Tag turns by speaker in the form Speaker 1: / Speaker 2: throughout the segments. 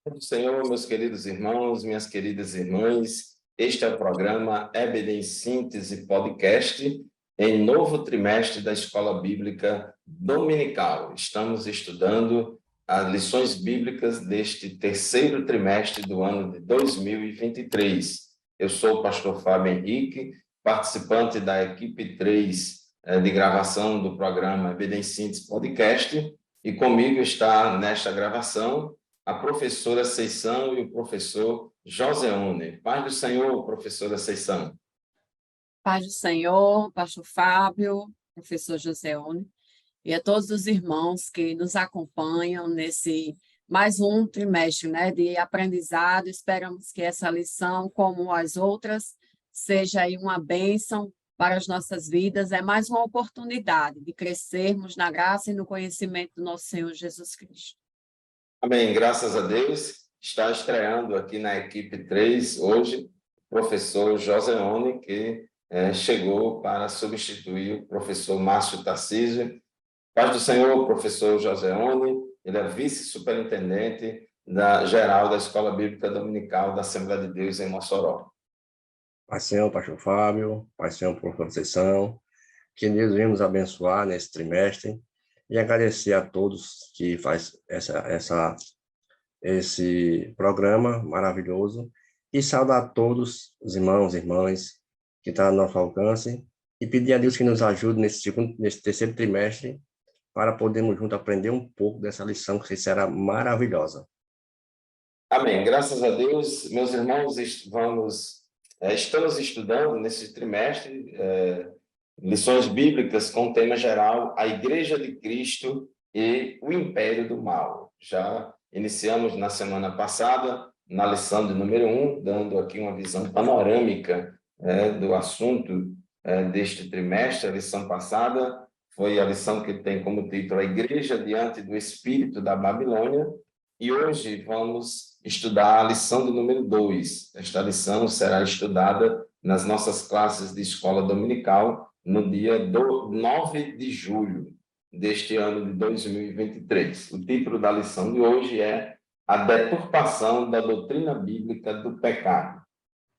Speaker 1: Do Senhor, meus queridos irmãos, minhas queridas irmãs, este é o programa EBD em Síntese Podcast, em novo trimestre da Escola Bíblica Dominical. Estamos estudando as lições bíblicas deste terceiro trimestre do ano de 2023. Eu sou o pastor Fábio Henrique, participante da equipe 3 de gravação do programa EBD em Síntese Podcast, e comigo está nesta gravação a professora Seição e o professor Joseone. Paz do Senhor, professora Seição.
Speaker 2: Paz do Senhor, pastor Fábio, professor Joseone, e a todos os irmãos que nos acompanham nesse mais um trimestre, de aprendizado. Esperamos que essa lição, como as outras, seja aí uma bênção para as nossas vidas. É mais uma oportunidade de crescermos na graça e no conhecimento do nosso Senhor Jesus Cristo.
Speaker 1: Amém, graças a Deus. Está estreando aqui na equipe 3 hoje o professor Joseone, que chegou para substituir o professor Márcio Tarcísio. Paz do Senhor, professor Joseone, ele é vice-superintendente geral da Escola Bíblica Dominical da Assembleia de Deus em Mossoró.
Speaker 3: Pai Senhor, pastor Fábio, Pai Senhor, professor Seição, que Deus venha nos abençoar nesse trimestre e agradecer a todos que faz esse programa maravilhoso e saudar a todos os irmãos e irmãs que estão ao nosso alcance e pedir a Deus que nos ajude nesse terceiro trimestre para podermos juntos aprender um pouco dessa lição que será maravilhosa.
Speaker 1: Amém. Graças a Deus, meus irmãos, estamos estudando nesse trimestre lições bíblicas com o tema geral, a Igreja de Cristo e o Império do Mal. Já iniciamos na semana passada, na lição de número 1, dando aqui uma visão panorâmica do assunto deste trimestre. A lição passada foi a lição que tem como título A Igreja diante do Espírito da Babilônia, e hoje vamos estudar a lição de número 2. Esta lição será estudada nas nossas classes de escola dominical no dia 9 de julho deste ano de 2023. O título da lição de hoje é A Deturpação da Doutrina Bíblica do Pecado.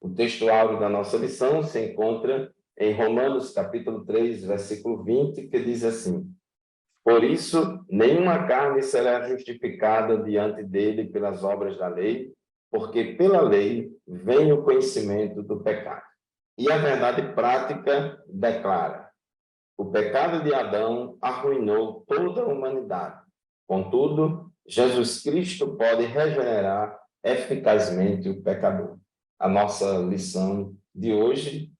Speaker 1: O texto áureo da nossa lição se encontra em Romanos capítulo 3, versículo 20, que diz assim: Por isso, nenhuma carne será justificada diante dele pelas obras da lei, porque pela lei vem o conhecimento do pecado. E a verdade prática declara: o pecado de Adão arruinou toda a humanidade. Contudo, Jesus Cristo pode regenerar eficazmente o pecador. A nossa lição de hoje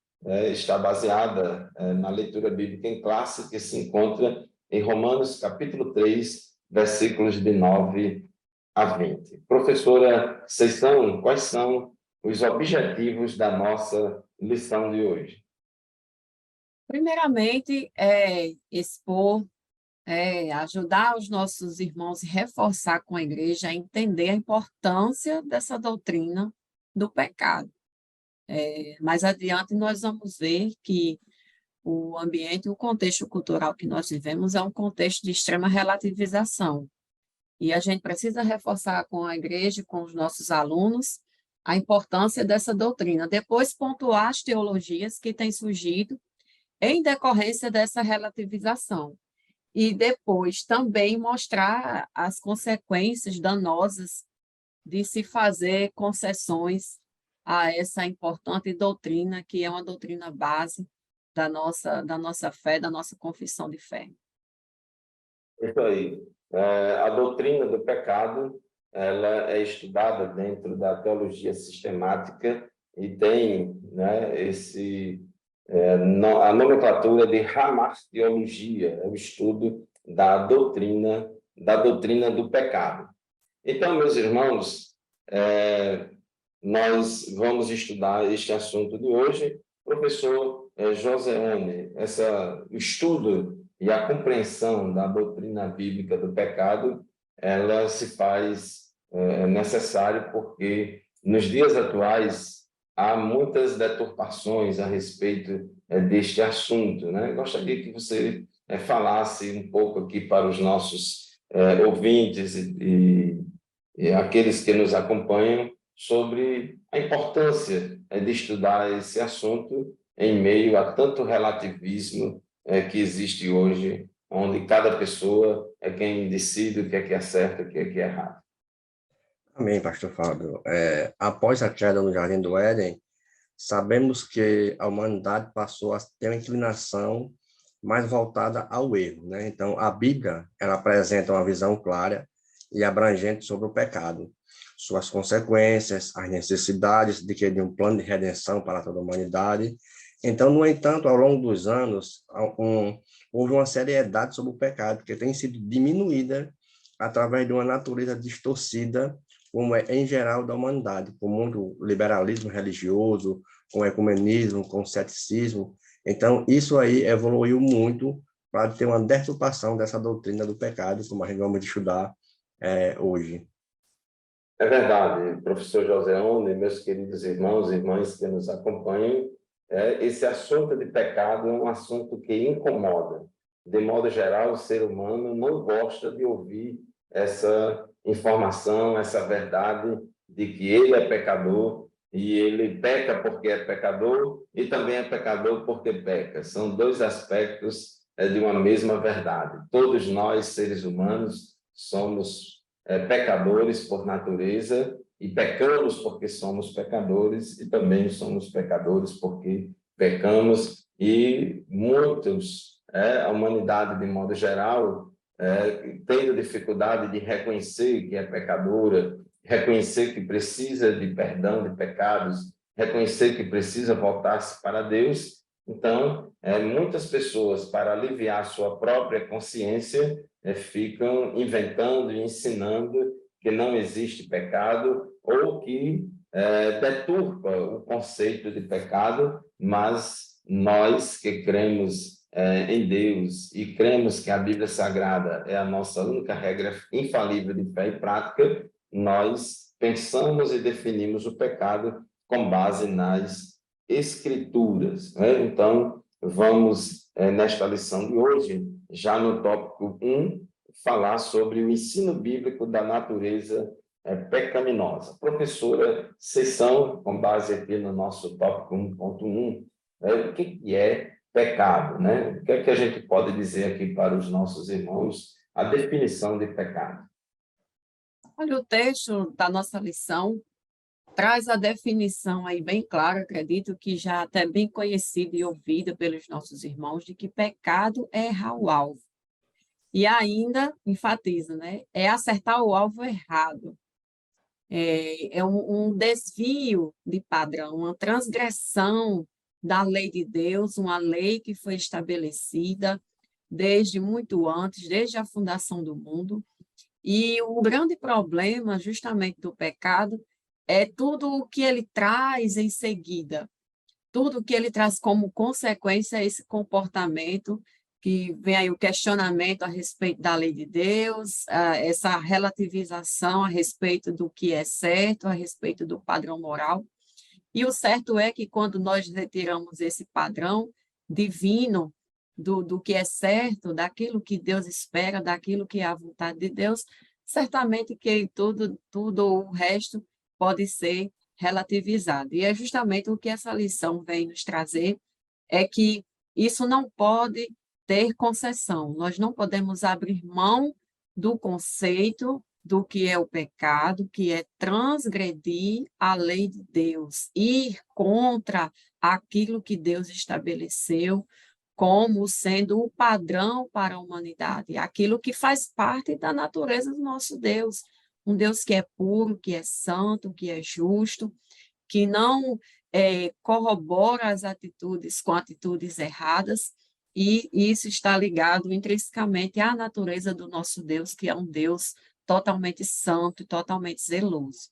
Speaker 1: está baseada na leitura bíblica em classe, que se encontra em Romanos capítulo 3, versículos de 9 a 20. Professora Seição, quais são os objetivos da nossa lição de hoje?
Speaker 2: Primeiramente, expor, ajudar os nossos irmãos e reforçar com a igreja a entender a importância dessa doutrina do pecado. Mais adiante, nós vamos ver que o ambiente, o contexto cultural que nós vivemos é um contexto de extrema relativização. E a gente precisa reforçar com a igreja, com os nossos alunos, a importância dessa doutrina. Depois, pontuar as teologias que têm surgido em decorrência dessa relativização. E depois também mostrar as consequências danosas de se fazer concessões a essa importante doutrina, que é uma doutrina base da nossa fé, da nossa confissão de fé.
Speaker 1: Isso aí. A doutrina do pecado, ela é estudada dentro da teologia sistemática e tem a nomenclatura de hamartiologia, é o estudo da doutrina do pecado. Então, meus irmãos, nós vamos estudar este assunto de hoje. Professor Joseone, o estudo e a compreensão da doutrina bíblica do pecado, ela se faz necessário porque, nos dias atuais, há muitas deturpações a respeito deste assunto, né? Gostaria que você falasse um pouco aqui para os nossos ouvintes e aqueles que nos acompanham sobre a importância de estudar esse assunto em meio a tanto relativismo que existe hoje, onde cada pessoa é quem decide o que é certo e o que é errado.
Speaker 3: Amém, pastor Fábio. Após a queda no Jardim do Éden, sabemos que a humanidade passou a ter uma inclinação mais voltada ao erro, né? Então, a Bíblia, ela apresenta uma visão clara e abrangente sobre o pecado, suas consequências, as necessidades de um plano de redenção para toda a humanidade. Então, no entanto, ao longo dos anos, houve uma seriedade sobre o pecado que tem sido diminuída através de uma natureza distorcida, como é em geral da humanidade, com muito liberalismo religioso, com ecumenismo, com ceticismo. Então, isso aí evoluiu muito para ter uma deturpação dessa doutrina do pecado, como a gente vamos estudar hoje.
Speaker 1: É verdade, professor Joseone, meus queridos irmãos e irmãs que nos acompanham, esse assunto de pecado é um assunto que incomoda. De modo geral, o ser humano não gosta de ouvir essa informação, essa verdade de que ele é pecador e ele peca porque é pecador e também é pecador porque peca. São dois aspectos de uma mesma verdade. Todos nós, seres humanos, somos pecadores por natureza e pecamos porque somos pecadores e também somos pecadores porque pecamos e muitos, a humanidade de modo geral, tendo dificuldade de reconhecer que é pecadora, reconhecer que precisa de perdão de pecados, reconhecer que precisa voltar-se para Deus. Então, muitas pessoas, para aliviar sua própria consciência, ficam inventando e ensinando que não existe pecado ou que deturpa o conceito de pecado, mas nós que cremos em Deus e cremos que a Bíblia Sagrada é a nossa única regra infalível de fé e prática, nós pensamos e definimos o pecado com base nas Escrituras, né? Então, vamos, nesta lição de hoje, já no tópico 1, falar sobre o ensino bíblico da natureza pecaminosa. Professora, sessão, com base aqui no nosso tópico 1.1, o que é pecado, né? O que é que a gente pode dizer aqui para os nossos irmãos, a definição de pecado?
Speaker 2: Olha, o texto da nossa lição traz a definição aí bem clara, acredito que já até bem conhecida e ouvida pelos nossos irmãos, de que pecado é errar o alvo. E ainda enfatiza, né? É acertar o alvo errado. É um desvio de padrão, uma transgressão da lei de Deus, uma lei que foi estabelecida desde muito antes, desde a fundação do mundo. E o grande problema, justamente, do pecado é tudo o que ele traz em seguida, tudo o que ele traz como consequência esse comportamento, que vem aí o questionamento a respeito da lei de Deus, essa relativização a respeito do que é certo, a respeito do padrão moral. E o certo é que quando nós retiramos esse padrão divino do que é certo, daquilo que Deus espera, daquilo que é a vontade de Deus, certamente que tudo o resto pode ser relativizado. E é justamente o que essa lição vem nos trazer, é que isso não pode ter concessão. Nós não podemos abrir mão do conceito do que é o pecado, que é transgredir a lei de Deus, ir contra aquilo que Deus estabeleceu como sendo o padrão para a humanidade, aquilo que faz parte da natureza do nosso Deus, um Deus que é puro, que é santo, que é justo, que não corrobora as atitudes com atitudes erradas, e isso está ligado intrinsecamente à natureza do nosso Deus, que é um Deus totalmente santo e totalmente zeloso.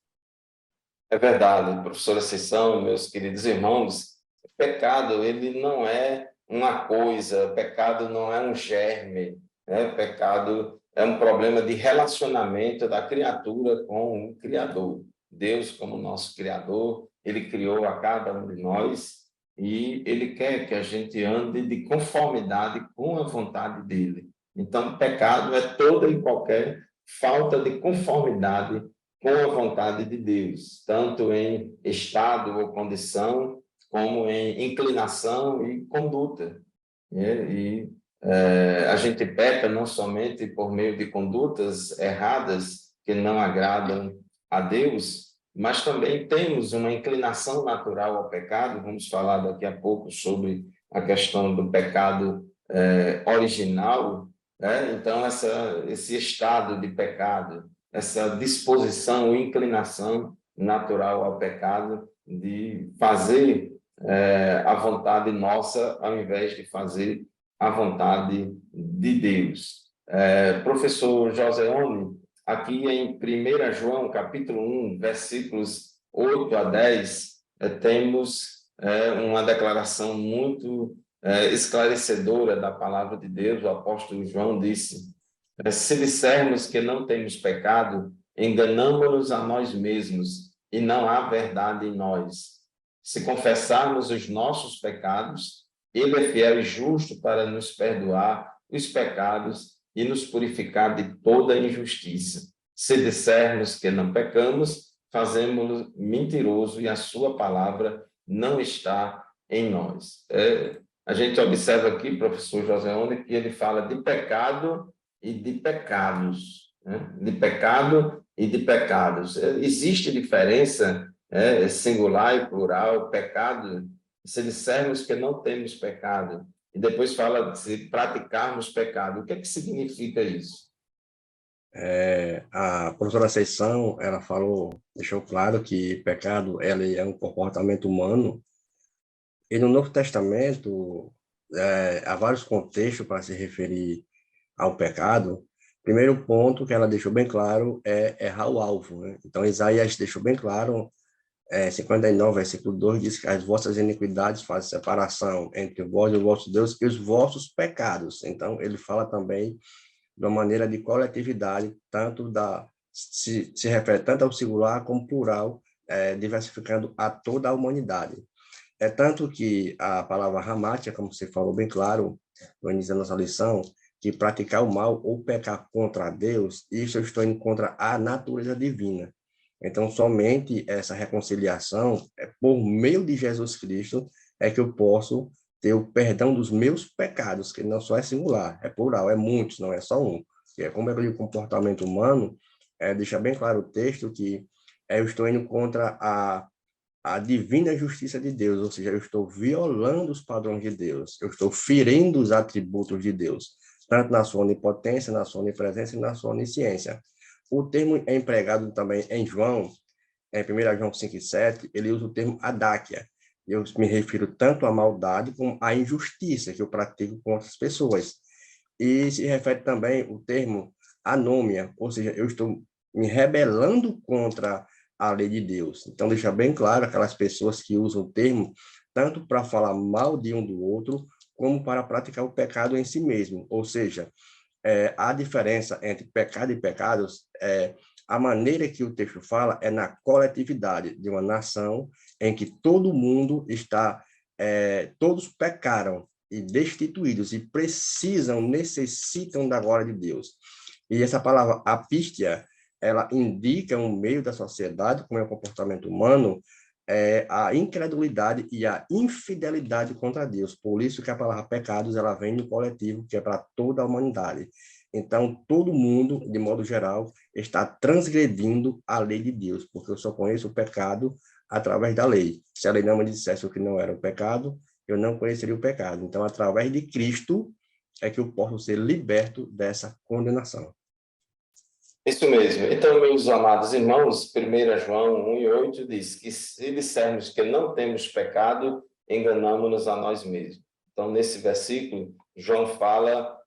Speaker 1: É verdade, professora Sessão, meus queridos irmãos, pecado, ele não é uma coisa, pecado não é um germe, né? Pecado é um problema de relacionamento da criatura com o Criador. Deus, como nosso Criador, ele criou a cada um de nós e ele quer que a gente ande de conformidade com a vontade dele. Então, pecado é toda e qualquer falta de conformidade com a vontade de Deus, tanto em estado ou condição, como em inclinação e conduta. A gente peca não somente por meio de condutas erradas que não agradam a Deus, mas também temos uma inclinação natural ao pecado. Vamos falar daqui a pouco sobre a questão do pecado original, né? Então, esse estado de pecado, essa disposição ou inclinação natural ao pecado de fazer a vontade nossa ao invés de fazer a vontade de Deus. Professor Joseone, aqui em 1 João, capítulo 1, versículos 8 a 10, temos uma declaração muito esclarecedora da palavra de Deus. O apóstolo João disse: se dissermos que não temos pecado, enganamo-nos a nós mesmos e não há verdade em nós. Se confessarmos os nossos pecados, Ele é fiel e justo para nos perdoar os pecados e nos purificar de toda injustiça. Se dissermos que não pecamos, fazemos-lo mentiroso e a sua palavra não está em nós. A gente observa aqui, professor Joseone, que ele fala de pecado e de pecados, né? De pecado e de pecados. Existe diferença singular e plural, pecado, se dissermos que não temos pecado, e depois fala de se praticarmos pecado. O que é que significa isso?
Speaker 3: A professora Conceição, ela deixou claro que pecado ele é um comportamento humano, e no Novo Testamento há vários contextos para se referir ao pecado. Primeiro ponto que ela deixou bem claro é errar o alvo, né? Então, Isaías deixou bem claro, 59, versículo 2, diz que as vossas iniquidades fazem separação entre vós e o vosso Deus e os vossos pecados. Então, ele fala também de uma maneira de coletividade, se refere tanto ao singular como plural, diversificando a toda a humanidade. É tanto que a palavra hamátia, como você falou bem claro no início da nossa lição, que praticar o mal ou pecar contra Deus, isso eu estou indo contra a natureza divina. Então, somente essa reconciliação, por meio de Jesus Cristo, é que eu posso ter o perdão dos meus pecados, que não só é singular, é plural, é muitos, não é só um. Que é como é que o comportamento humano, deixa bem claro o texto que eu estou indo contra a divina justiça de Deus, ou seja, eu estou violando os padrões de Deus, eu estou ferindo os atributos de Deus, tanto na sua onipotência, na sua onipresença e na sua onisciência. O termo é empregado também em João, em 1 João 5,7, ele usa o termo adáquia. Eu me refiro tanto à maldade como à injustiça que eu pratico com outras pessoas. E se refere também o termo anômia, ou seja, eu estou me rebelando contra a lei de Deus. Então, deixa bem claro aquelas pessoas que usam o termo tanto para falar mal de um do outro, como para praticar o pecado em si mesmo. Ou seja, a diferença entre pecado e pecados a maneira que o texto fala é na coletividade de uma nação em que todo mundo todos pecaram e destituídos e necessitam da glória de Deus. E essa palavra apistia, ela indica um meio da sociedade, como é o comportamento humano, a incredulidade e a infidelidade contra Deus. Por isso que a palavra pecados, ela vem no coletivo, que é para toda a humanidade. Então, todo mundo, de modo geral, está transgredindo a lei de Deus, porque eu só conheço o pecado através da lei. Se a lei não me dissesse o que não era o pecado, eu não conheceria o pecado. Então, através de Cristo, é que eu posso ser liberto dessa condenação.
Speaker 1: Isso mesmo. Então, meus amados irmãos, 1 João 1,8 diz que se dissermos que não temos pecado, enganamos-nos a nós mesmos. Então, nesse versículo, João fala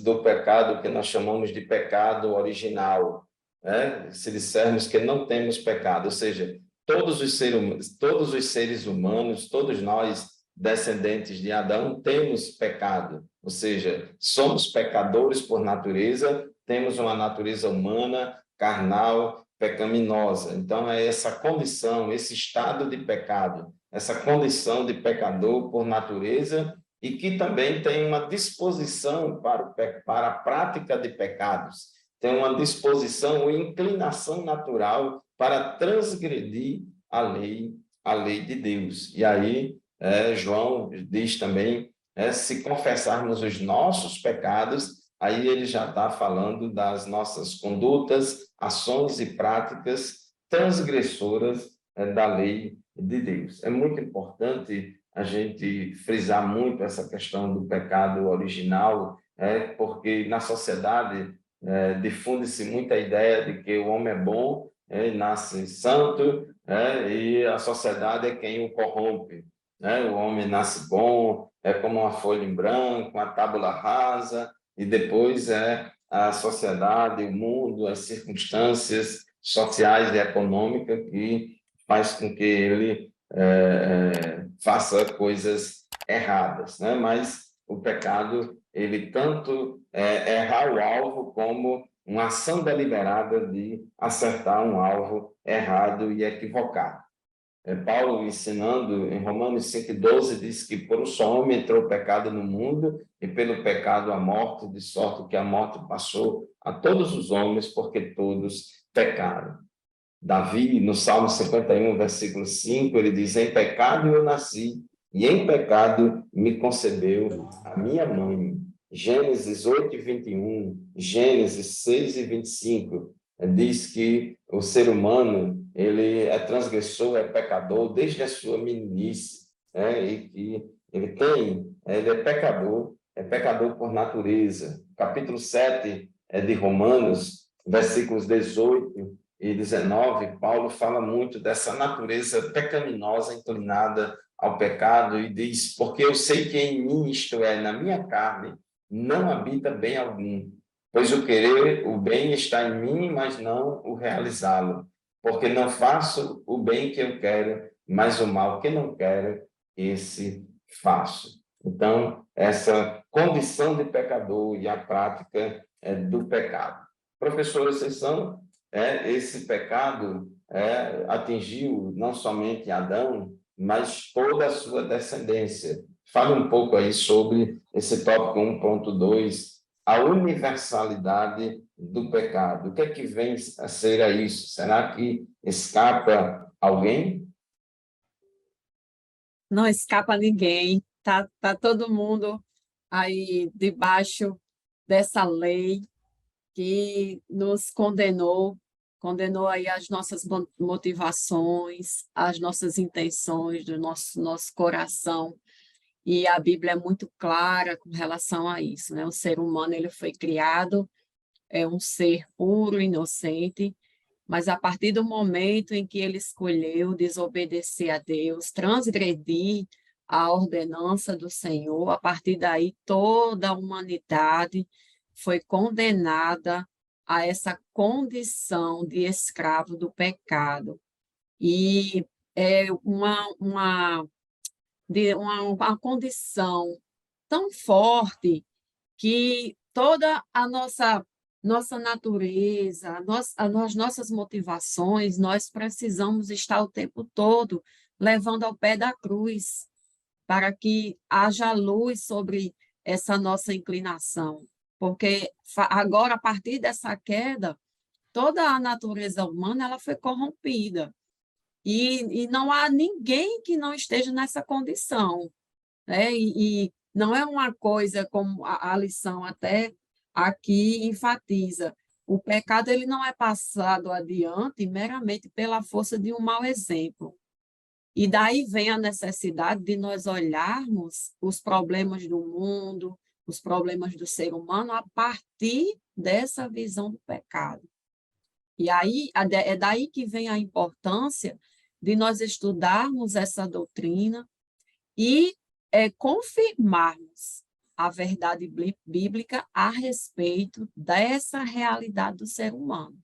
Speaker 1: do pecado que nós chamamos de pecado original, né? Se dissermos que não temos pecado, ou seja, todos os seres humanos, todos nós, descendentes de Adão, temos pecado, ou seja, somos pecadores por natureza, temos uma natureza humana, carnal, pecaminosa. Então, é essa condição, esse estado de pecado, essa condição de pecador por natureza e que também tem uma disposição para a prática de pecados. tem uma disposição ou inclinação natural para transgredir a lei de Deus. E aí, João diz também, se confessarmos os nossos pecados, aí ele já está falando das nossas condutas, ações e práticas transgressoras da lei de Deus. É muito importante a gente frisar muito essa questão do pecado original, porque na sociedade difunde-se muita ideia de que o homem é bom, nasce santo, e a sociedade é quem o corrompe. O homem nasce bom, é como uma folha em branco, uma tábula rasa, e depois a sociedade, o mundo, as circunstâncias sociais e econômicas que faz com que ele faça coisas erradas, né? Mas o pecado, ele tanto errar o alvo como uma ação deliberada de acertar um alvo errado e equivocado. Paulo, ensinando em Romanos 5,12, diz que por um só homem entrou o pecado no mundo e pelo pecado a morte, de sorte que a morte passou a todos os homens porque todos pecaram. Davi, no Salmo 51, versículo 5, ele diz: em pecado eu nasci e em pecado me concebeu a minha mãe. Gênesis 8:21, Gênesis 6:25, diz que o ser humano ele é transgressor, é pecador desde a sua meninice, e que ele é pecador por natureza. Capítulo 7 de Romanos, versículos 18 e 19, Paulo fala muito dessa natureza pecaminosa inclinada ao pecado e diz: porque eu sei que em mim, isto é, na minha carne, não habita bem algum, pois o querer o bem está em mim, mas não o realizá-lo, porque não faço o bem que eu quero, mas o mal que não quero, esse faço. Então, essa condição de pecador e a prática do pecado. Professor, vocês são esse pecado atingiu não somente Adão, mas toda a sua descendência. Fale um pouco aí sobre esse tópico 1.2, a universalidade do pecado. O que é que vem a ser a isso? Será que escapa alguém?
Speaker 2: Não escapa ninguém, tá todo mundo aí debaixo dessa lei que nos condenou aí as nossas motivações, as nossas intenções do nosso coração. E a Bíblia é muito clara com relação a isso, né? O ser humano ele foi criado, é um ser puro, inocente, mas a partir do momento em que ele escolheu desobedecer a Deus, transgredir a ordenança do Senhor, a partir daí toda a humanidade foi condenada a essa condição de escravo do pecado. E é uma condição tão forte que toda a nossa natureza, as nossas motivações, nós precisamos estar o tempo todo levando ao pé da cruz, para que haja luz sobre essa nossa inclinação. Porque agora, a partir dessa queda, toda a natureza humana ela foi corrompida. E não há ninguém que não esteja nessa condição, né? E não é uma coisa como a lição até aqui enfatiza. O pecado ele não é passado adiante meramente pela força de um mau exemplo. E daí vem a necessidade de nós olharmos os problemas do mundo, os problemas do ser humano a partir dessa visão do pecado. E aí é daí que vem a importância de nós estudarmos essa doutrina e confirmarmos a verdade bíblica a respeito dessa realidade do ser humano.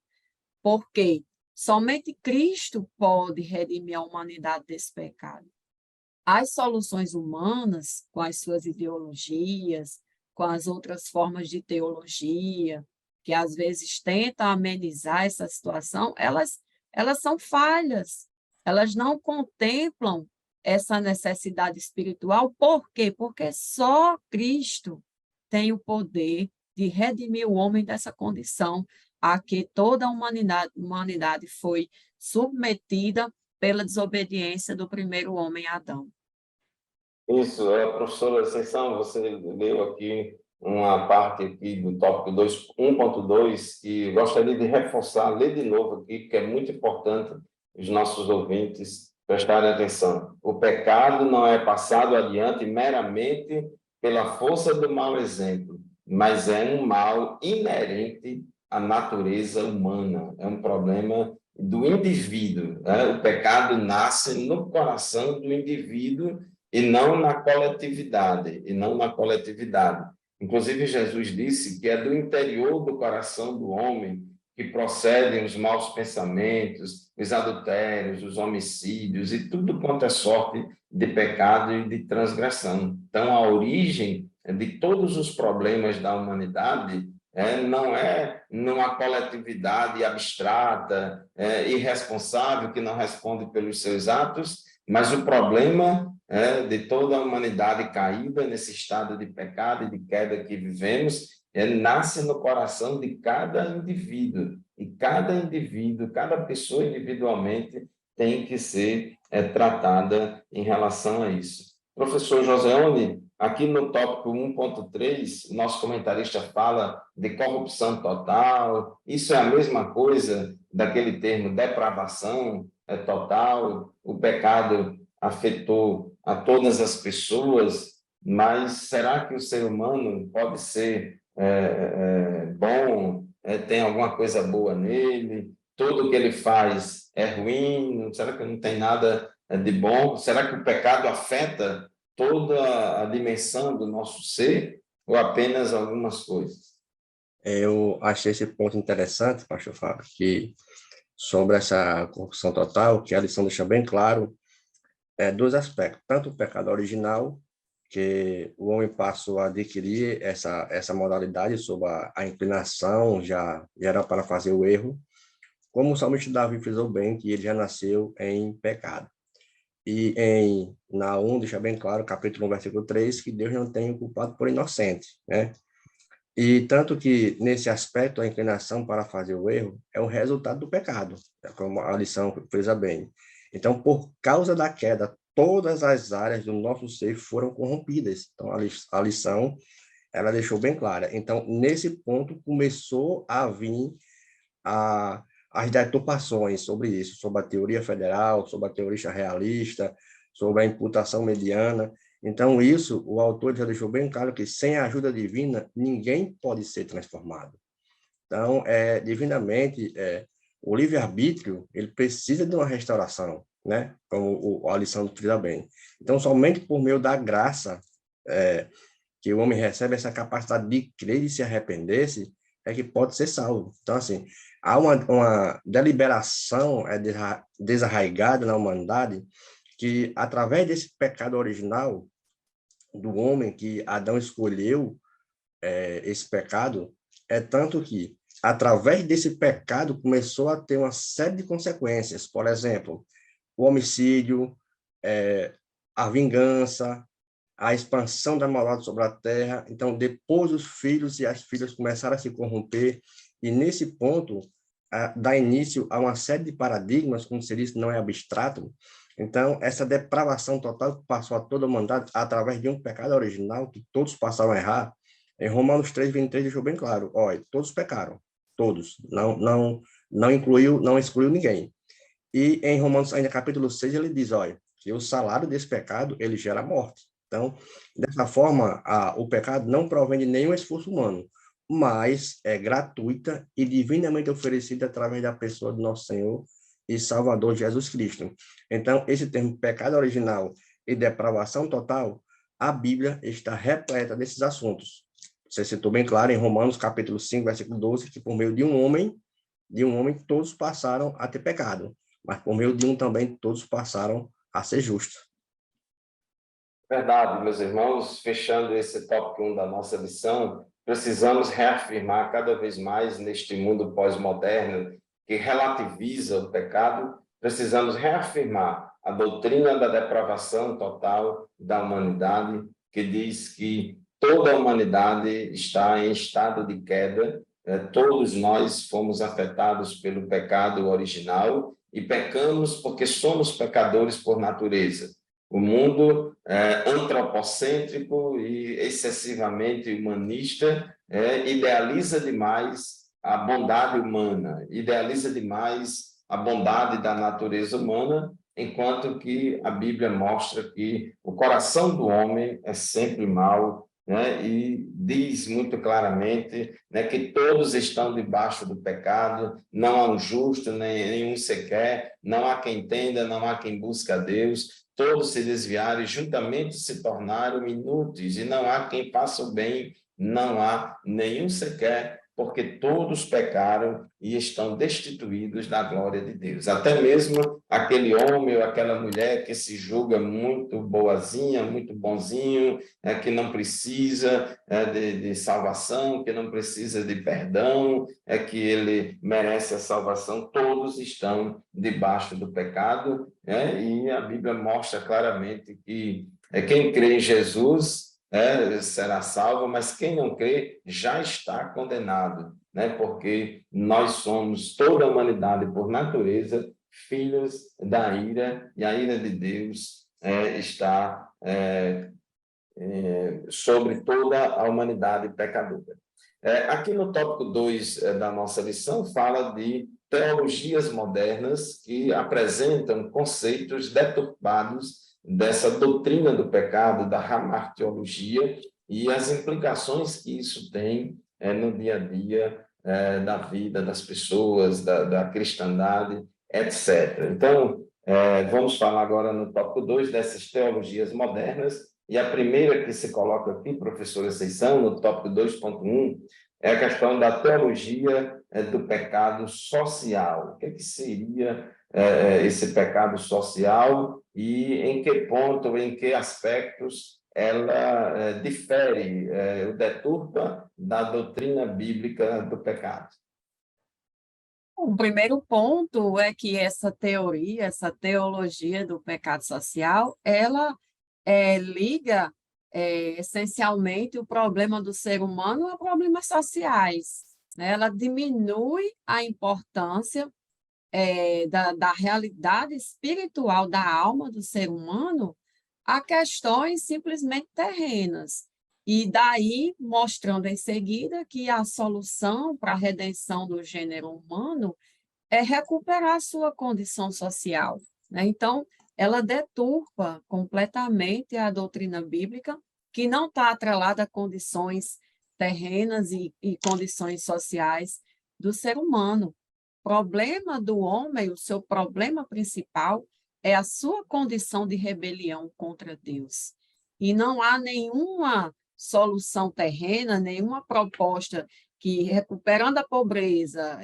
Speaker 2: Porque somente Cristo pode redimir a humanidade desse pecado. As soluções humanas, com as suas ideologias, com as outras formas de teologia, que às vezes tentam amenizar essa situação, elas são falhas. Elas não contemplam essa necessidade espiritual. Por quê? Porque só Cristo tem o poder de redimir o homem dessa condição. a que toda a humanidade foi submetida pela desobediência do primeiro homem, Adão.
Speaker 1: Isso, professora Ascensão, você leu aqui uma parte aqui do tópico 1.2 e gostaria de reforçar, ler de novo aqui, porque é muito importante os nossos ouvintes prestarem atenção. O pecado não é passado adiante meramente pela força do mau exemplo, mas é um mal inerente à natureza humana, é um problema do indivíduo, né? O pecado nasce no coração do indivíduo e não na coletividade, Inclusive, Jesus disse que é do interior do coração do homem que procedem os maus pensamentos, os adultérios, os homicídios e tudo quanto é sorte de pecado e de transgressão. Então, a origem de todos os problemas da humanidade não é numa coletividade abstrata, irresponsável, que não responde pelos seus atos, mas o problema de toda a humanidade caída nesse estado de pecado e de queda que vivemos, nasce no coração de cada indivíduo. E cada indivíduo, cada pessoa individualmente tem que ser tratada em relação a isso. Professor Joseone, aqui no tópico 1.3, nosso comentarista fala de corrupção total. Isso é a mesma coisa daquele termo depravação total. O pecado afetou a todas as pessoas, mas será que o ser humano pode ser bom? Tem alguma coisa boa nele? Tudo o que ele faz é ruim? Será que não tem nada de bom? Será que o pecado afeta toda a dimensão do nosso ser ou apenas algumas coisas?
Speaker 3: Eu achei esse ponto interessante, pastor Fábio, que sobre essa corrupção total, que a lição deixa bem claro, dois aspectos, tanto o pecado original, que o homem passou a adquirir essa modalidade sob a inclinação, já era para fazer o erro, como o salmista Davi frisou bem, que ele já nasceu em pecado. E em Naum deixa bem claro, capítulo 1, versículo 3, que Deus não tem o culpado por inocente, né? E tanto que, nesse aspecto, a inclinação para fazer o erro é um resultado do pecado, como a lição frisa bem. Então, por causa da queda, todas as áreas do nosso ser foram corrompidas. Então, a lição, ela deixou bem clara. Então, nesse ponto, começou a vir as deturpações sobre isso, sobre a teoria federal, sobre a teoria realista, sobre a imputação mediana. Então, isso, o autor já deixou bem claro que, sem a ajuda divina, ninguém pode ser transformado. Então, divinamente, o livre-arbítrio, ele precisa de uma restauração, né? Como a lição do Frida bem. Então, somente por meio da graça que o homem recebe essa capacidade de crer e se arrepender-se, é que pode ser salvo. Então, assim, há uma deliberação desarraigada na humanidade que, através desse pecado original do homem, que Adão escolheu esse pecado, tanto que, através desse pecado, começou a ter uma série de consequências. Por exemplo, o homicídio, a vingança, a expansão da maldade sobre a terra. Então, depois os filhos e as filhas começaram a se corromper, e nesse ponto dá início a uma série de paradigmas, como se diz, não é abstrato. Então, essa depravação total passou a toda a humanidade através de um pecado original que todos passaram a errar. Em Romanos 3:23 deixou bem claro, olha, todos pecaram, todos, não excluiu ninguém. E em Romanos, ainda capítulo 6, ele diz, olha, que o salário desse pecado, ele gera morte. Então, dessa forma, o pecado não provém de nenhum esforço humano, mas é gratuita e divinamente oferecida através da pessoa do nosso Senhor e Salvador Jesus Cristo. Então, esse termo pecado original e depravação total, a Bíblia está repleta desses assuntos. Você citou bem claro em Romanos capítulo 5, versículo 12, que por meio de um homem todos passaram a ter pecado, mas por meio de um também todos passaram a ser justos.
Speaker 1: Verdade, meus irmãos, fechando esse tópico 1 da nossa lição, precisamos reafirmar cada vez mais neste mundo pós-moderno que relativiza o pecado, precisamos reafirmar a doutrina da depravação total da humanidade, que diz que toda a humanidade está em estado de queda, todos nós fomos afetados pelo pecado original e pecamos porque somos pecadores por natureza. O mundo antropocêntrico e excessivamente humanista idealiza demais a bondade humana, idealiza demais a bondade da natureza humana, enquanto que a Bíblia mostra que o coração do homem é sempre mau, né? E diz muito claramente, né, que todos estão debaixo do pecado, não há um justo, nenhum sequer, não há quem entenda, não há quem busque a Deus, todos se desviaram e juntamente se tornaram inúteis, e não há quem faça o bem, não há nenhum sequer, porque todos pecaram e estão destituídos da glória de Deus. Até mesmo aquele homem ou aquela mulher que se julga muito boazinha, muito bonzinho, que não precisa de salvação, que não precisa de perdão, que ele merece a salvação, todos estão debaixo do pecado, e a Bíblia mostra claramente que quem crê em Jesus será salvo, mas quem não crê já está condenado, né? Porque nós somos, toda a humanidade, por natureza, filhos da ira, e a ira de Deus está sobre toda a humanidade pecadora. Aqui no tópico 2 da nossa lição, fala de teologias modernas que apresentam conceitos deturpados dessa doutrina do pecado, da hamartiologia, e as implicações que isso tem no dia a dia da vida das pessoas, da cristandade, etc. Então, vamos falar agora no tópico 2 dessas teologias modernas, e a primeira que se coloca aqui, professora Seição, no tópico 2.1, é a questão da teologia do pecado social. O que seria esse pecado social e em que ponto, em que aspectos ela difere, deturpa da doutrina bíblica do pecado?
Speaker 2: O primeiro ponto é que essa teoria, essa teologia do pecado social, ela liga essencialmente o problema do ser humano a problemas sociais, né? Ela diminui a importância da realidade espiritual da alma do ser humano a questões simplesmente terrenas. E daí, mostrando em seguida que a solução para a redenção do gênero humano é recuperar a sua condição social, né? Então, ela deturpa completamente a doutrina bíblica, que não está atrelada a condições terrenas e condições sociais do ser humano. O problema do homem, o seu problema principal, é a sua condição de rebelião contra Deus. E não há nenhuma solução terrena, nenhuma proposta que, recuperando a pobreza,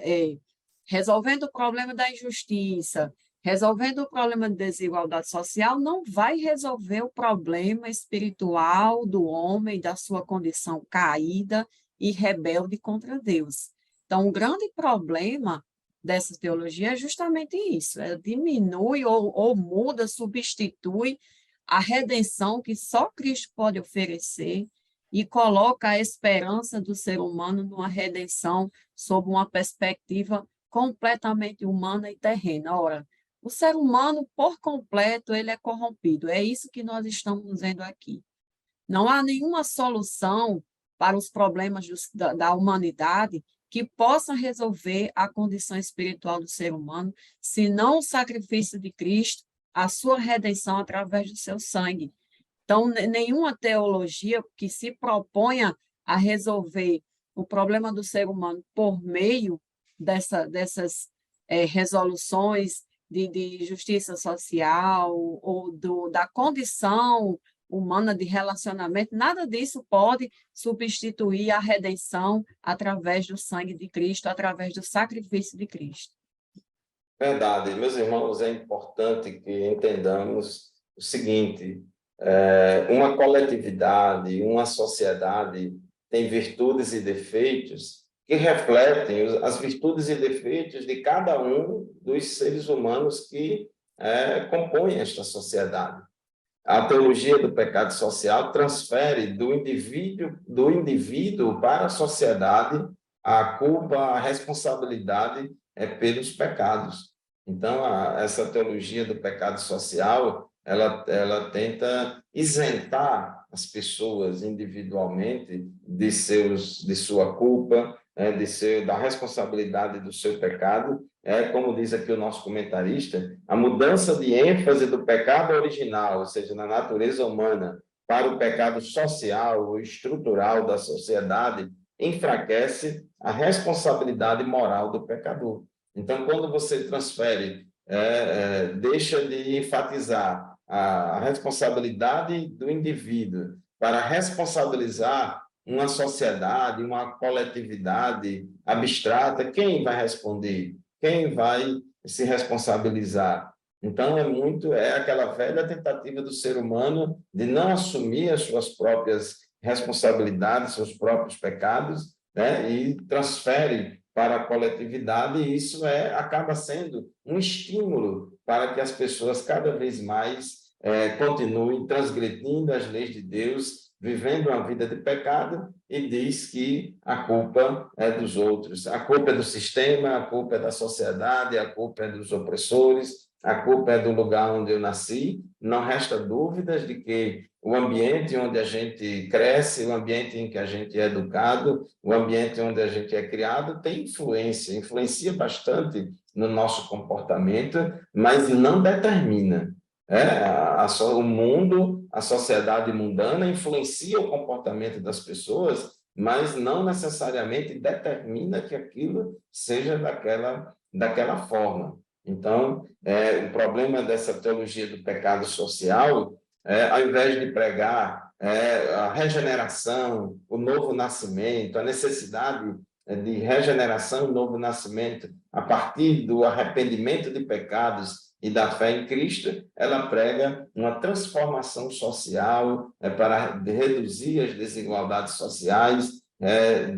Speaker 2: resolvendo o problema da injustiça, resolvendo o problema de desigualdade social, não vai resolver o problema espiritual do homem, da sua condição caída e rebelde contra Deus. Então, o grande problema dessa teologia é justamente isso, ela diminui ou muda, substitui a redenção que só Cristo pode oferecer e coloca a esperança do ser humano numa redenção sob uma perspectiva completamente humana e terrena. Ora, o ser humano, por completo, ele é corrompido. É isso que nós estamos vendo aqui. Não há nenhuma solução para os problemas da humanidade que possa resolver a condição espiritual do ser humano, senão o sacrifício de Cristo, a sua redenção através do seu sangue. Então, nenhuma teologia que se proponha a resolver o problema do ser humano por meio dessas resoluções de justiça social ou da condição humana de relacionamento, nada disso pode substituir a redenção através do sangue de Cristo, através do sacrifício de Cristo.
Speaker 1: Verdade. Meus irmãos, é importante que entendamos o seguinte: uma coletividade, uma sociedade tem virtudes e defeitos que refletem as virtudes e defeitos de cada um dos seres humanos que compõem esta sociedade. A teologia do pecado social transfere do indivíduo para a sociedade a culpa, a responsabilidade é pelos pecados. Então, essa teologia do pecado social, ela tenta isentar as pessoas individualmente de sua culpa, da responsabilidade do seu pecado. Como diz aqui o nosso comentarista, a mudança de ênfase do pecado original, ou seja, na natureza humana, para o pecado social ou estrutural da sociedade, enfraquece a responsabilidade moral do pecador. Então, quando você transfere, deixa de enfatizar a responsabilidade do indivíduo para responsabilizar uma sociedade, uma coletividade abstrata, quem vai responder? Quem vai se responsabilizar? Então, é aquela velha tentativa do ser humano de não assumir as suas próprias responsabilidades, seus próprios pecados, né? E transfere para a coletividade, e isso acaba sendo um estímulo para que as pessoas cada vez mais continuem transgredindo as leis de Deus, vivendo uma vida de pecado, e diz que a culpa é dos outros, a culpa é do sistema, a culpa é da sociedade, a culpa é dos opressores, a culpa é do lugar onde eu nasci. Não resta dúvidas de que o ambiente onde a gente cresce, o ambiente em que a gente é educado, o ambiente onde a gente é criado tem influencia bastante no nosso comportamento, mas não determina. O mundo, a sociedade mundana influencia o comportamento das pessoas, mas não necessariamente determina que aquilo seja daquela forma. Então, o problema dessa teologia do pecado social, ao invés de pregar a regeneração, o novo nascimento, a necessidade de regeneração e novo nascimento a partir do arrependimento de pecados e da fé em Cristo, ela prega uma transformação social para reduzir as desigualdades sociais,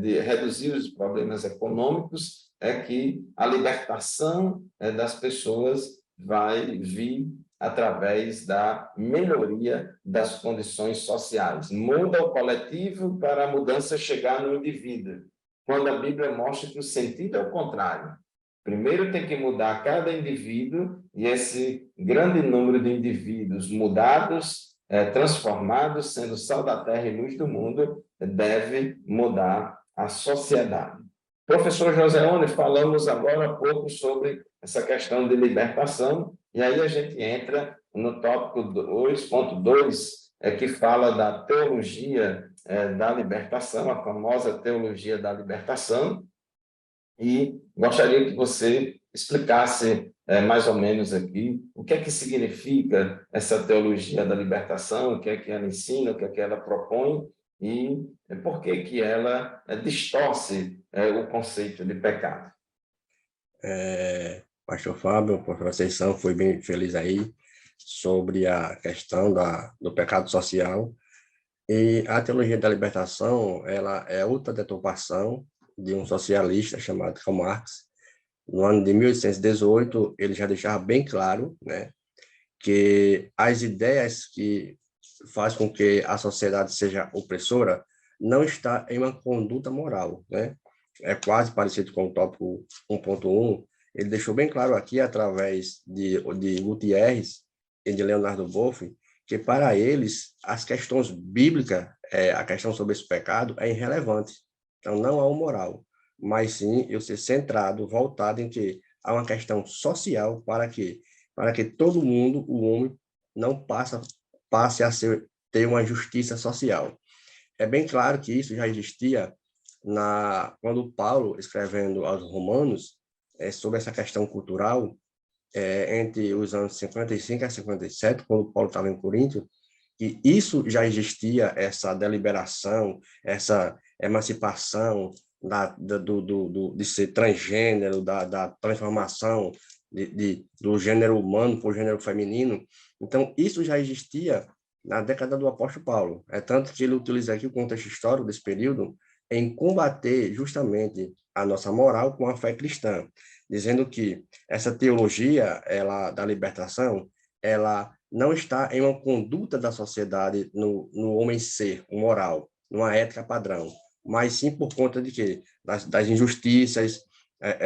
Speaker 1: de reduzir os problemas econômicos, que a libertação das pessoas vai vir através da melhoria das condições sociais. Muda o coletivo para a mudança chegar no indivíduo, quando a Bíblia mostra que o sentido é o contrário. Primeiro tem que mudar cada indivíduo, e esse grande número de indivíduos mudados, transformados, sendo sal da terra e luz do mundo, deve mudar a sociedade. Professor Joseone, falamos agora há pouco sobre essa questão de libertação, e aí a gente entra no tópico 2.2, que fala da teologia da libertação, a famosa teologia da libertação, e gostaria que você explicasse mais ou menos aqui o que é que significa essa teologia da libertação, o que é que ela ensina, o que é que ela propõe, e por que que ela distorce o conceito de pecado.
Speaker 3: Pastor Fábio, por Conceição, foi bem feliz aí sobre a questão do pecado social. E a teologia da libertação, ela é outra deturpação de um socialista chamado Karl Marx. No ano de 1818, ele já deixava bem claro, né, que as ideias que fazem com que a sociedade seja opressora não está em uma conduta moral, né? É quase parecido com o tópico 1.1. Ele deixou bem claro aqui, através de Gutierrez e de Leonardo Boff, que para eles as questões bíblicas, a questão sobre esse pecado é irrelevante. Então não há um moral, mas sim eu ser centrado, voltado em que há uma questão social para que todo mundo, o homem, não passe a ter uma justiça social. É bem claro que isso já existia quando Paulo, escrevendo aos Romanos, sobre essa questão cultural, entre os anos 55 a 57, quando Paulo estava em Corinto, que isso já existia, essa deliberação, essa emancipação de ser transgênero, da transformação do gênero humano para o gênero feminino. Então, isso já existia na década do apóstolo Paulo. É tanto que ele utiliza aqui o contexto histórico desse período em combater justamente a nossa moral com a fé cristã, dizendo que essa teologia da libertação, ela não está em uma conduta da sociedade no homem ser, moral, numa ética padrão, mas sim por conta de quê? Das injustiças,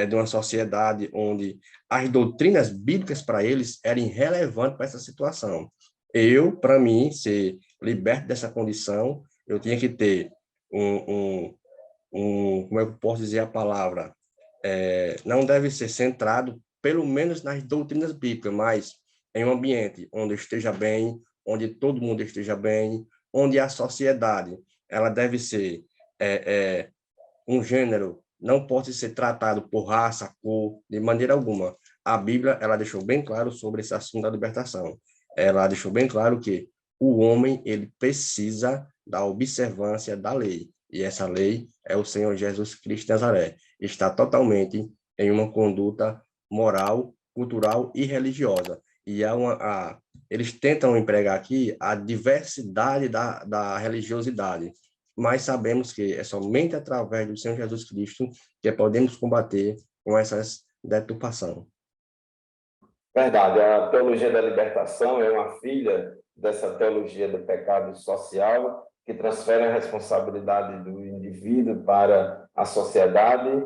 Speaker 3: de uma sociedade onde as doutrinas bíblicas para eles eram irrelevantes para essa situação. Eu, para mim, ser liberto dessa condição, eu tinha que ter como é que eu posso dizer a palavra? Não deve ser centrado, pelo menos nas doutrinas bíblicas, mas em um ambiente onde eu esteja bem, onde todo mundo esteja bem, onde a sociedade ela deve ser um gênero, não pode ser tratado por raça, cor, de maneira alguma. A Bíblia ela deixou bem claro sobre esse assunto da libertação. Ela deixou bem claro que o homem ele precisa da observância da lei. E essa lei é o Senhor Jesus Cristo de Nazaré. Está totalmente em uma conduta moral, cultural e religiosa. E eles tentam empregar aqui a diversidade da religiosidade, mas sabemos que é somente através do Senhor Jesus Cristo que podemos combater com essas deturpações.
Speaker 1: Verdade, a teologia da libertação é uma filha dessa teologia do pecado social que transfere a responsabilidade do indivíduo para a sociedade,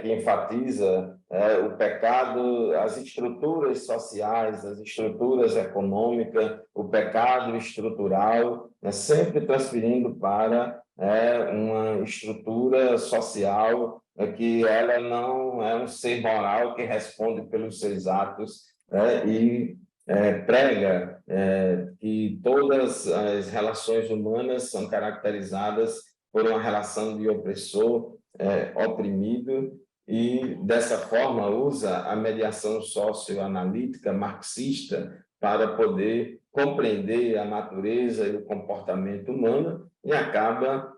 Speaker 1: que enfatiza o pecado, as estruturas sociais, as estruturas econômicas, o pecado estrutural, sempre transferindo para uma estrutura social que ela não é um ser moral que responde pelos seus atos, e prega que todas as relações humanas são caracterizadas por uma relação de opressor, oprimido, e dessa forma usa a mediação socioanalítica marxista para poder compreender a natureza e o comportamento humano e acaba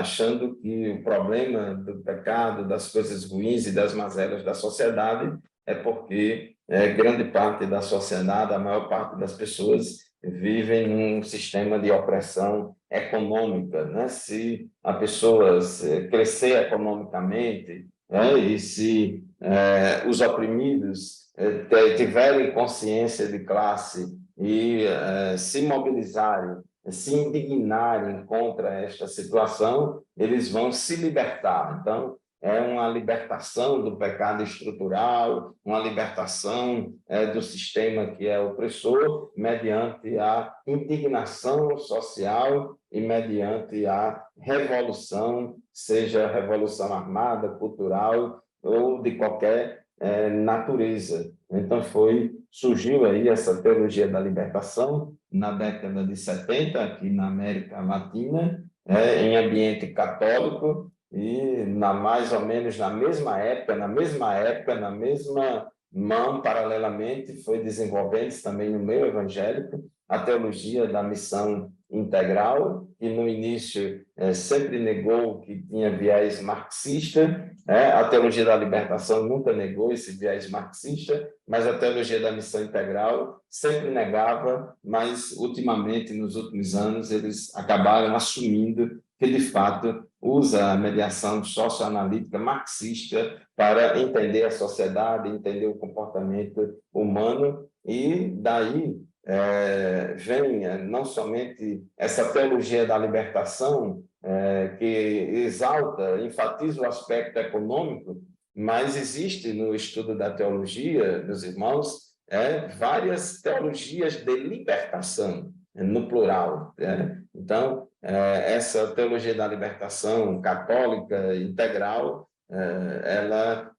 Speaker 1: achando que o problema do pecado, das coisas ruins e das mazelas da sociedade é porque grande parte da sociedade, a maior parte das pessoas vivem num sistema de opressão econômica, né? Se a pessoa crescer economicamente, e se os oprimidos tiverem consciência de classe e se mobilizarem, se indignarem contra esta situação, eles vão se libertar. Então, é uma libertação do pecado estrutural, uma libertação do sistema que é opressor, mediante a indignação social e mediante a revolução, seja revolução armada, cultural ou de qualquer natureza. Então, surgiu aí essa teologia da libertação na década de 70, aqui na América Latina, em ambiente católico, e mais ou menos na mesma época, na mesma mão, paralelamente, foi desenvolvendo também no meio evangélico a teologia da missão integral, que no início sempre negou que tinha viés marxista, a teologia da libertação nunca negou esse viés marxista, mas a teologia da missão integral sempre negava, mas ultimamente, nos últimos anos, eles acabaram assumindo que, de fato, usa a mediação socioanalítica marxista para entender a sociedade, entender o comportamento humano, e daí vem não somente essa teologia da libertação, que exalta, enfatiza o aspecto econômico, mas existe no estudo da teologia, meus irmãos, várias teologias de libertação, no plural. Então, essa teologia da libertação católica integral, ela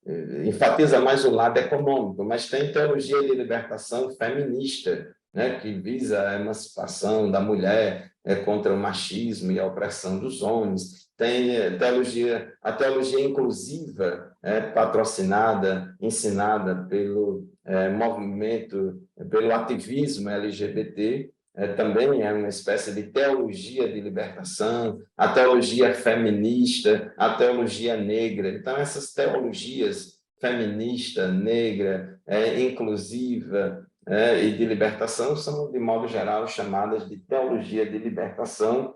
Speaker 1: enfatiza mais o lado econômico, mas tem teologia de libertação feminista, né, que visa a emancipação da mulher contra o machismo e a opressão dos homens. Tem a teologia inclusiva, patrocinada, ensinada pelo movimento, pelo ativismo LGBT, também é uma espécie de teologia de libertação, a teologia feminista, a teologia negra. Então, essas teologias feminista, negra, inclusiva e de libertação são, de modo geral, chamadas de teologia de libertação,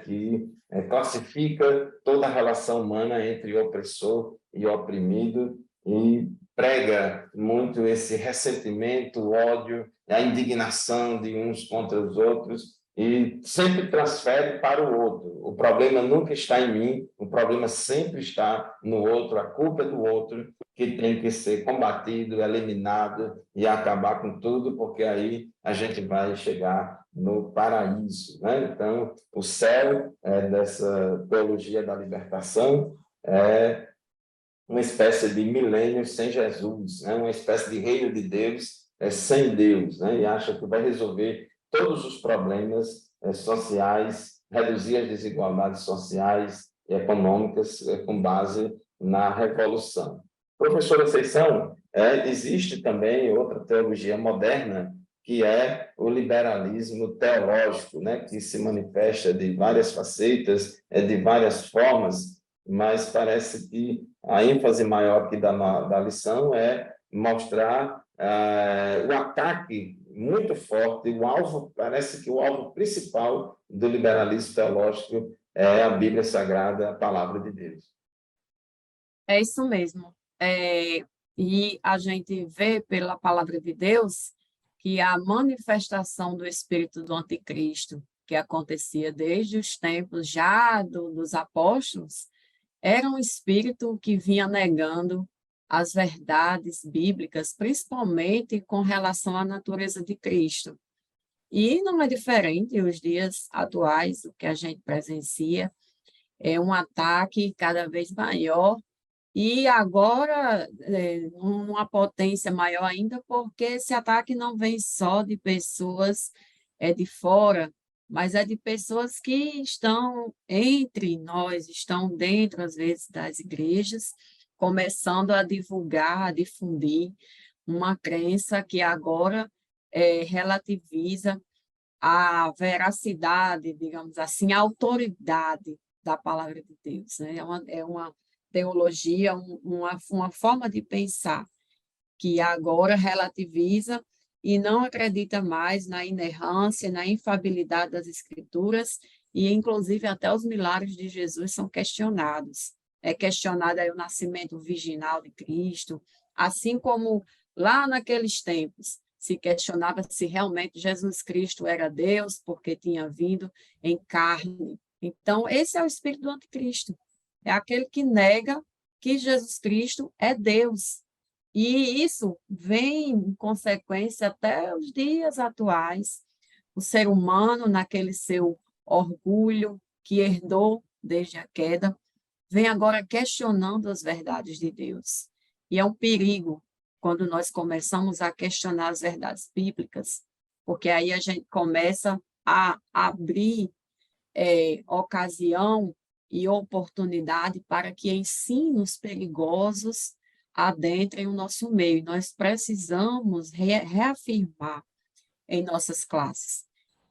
Speaker 1: que classifica toda a relação humana entre opressor e oprimido e prega muito esse ressentimento, o ódio, a indignação de uns contra os outros, e sempre transfere para o outro. O problema nunca está em mim, o problema sempre está no outro, a culpa é do outro, que tem que ser combatido, eliminado e acabar com tudo, porque aí a gente vai chegar no paraíso, né? Então, o céu dessa teologia da libertação é uma espécie de milênio sem Jesus, né? Uma espécie de reino de Deus sem Deus, né? E acha que vai resolver todos os problemas sociais, reduzir as desigualdades sociais e econômicas com base na revolução. Professora Conceição, existe também outra teologia moderna, que é o liberalismo teológico, né? Que se manifesta de várias facetas, de várias formas, mas parece que a ênfase maior aqui da lição é mostrar o ataque muito forte, parece que o alvo principal do liberalismo teológico é a Bíblia Sagrada, a Palavra de Deus.
Speaker 2: É isso mesmo. E a gente vê pela Palavra de Deus que a manifestação do espírito do anticristo, que acontecia desde os tempos já dos apóstolos, era um espírito que vinha negando as verdades bíblicas, principalmente com relação à natureza de Cristo. E não é diferente os dias atuais, o que a gente presencia é um ataque cada vez maior, e agora uma potência maior ainda, porque esse ataque não vem só de pessoas de fora, mas é de pessoas que estão entre nós, estão dentro, às vezes, das igrejas, começando a divulgar, a difundir uma crença que agora relativiza a veracidade, digamos assim, a autoridade da palavra de Deus, né? É uma teologia, uma forma de pensar que agora relativiza e não acredita mais na inerrância, na infabilidade das Escrituras, e inclusive até os milagres de Jesus são questionados. É questionado aí o nascimento virginal de Cristo, assim como lá naqueles tempos se questionava se realmente Jesus Cristo era Deus, porque tinha vindo em carne. Então, esse é o espírito do anticristo. É aquele que nega que Jesus Cristo é Deus. E isso vem em consequência até os dias atuais. O ser humano, naquele seu orgulho que herdou desde a queda, vem agora questionando as verdades de Deus. E é um perigo quando nós começamos a questionar as verdades bíblicas, porque aí a gente começa a abrir ocasião e oportunidade para que ensinos perigosos adentrem o nosso meio. E nós precisamos reafirmar em nossas classes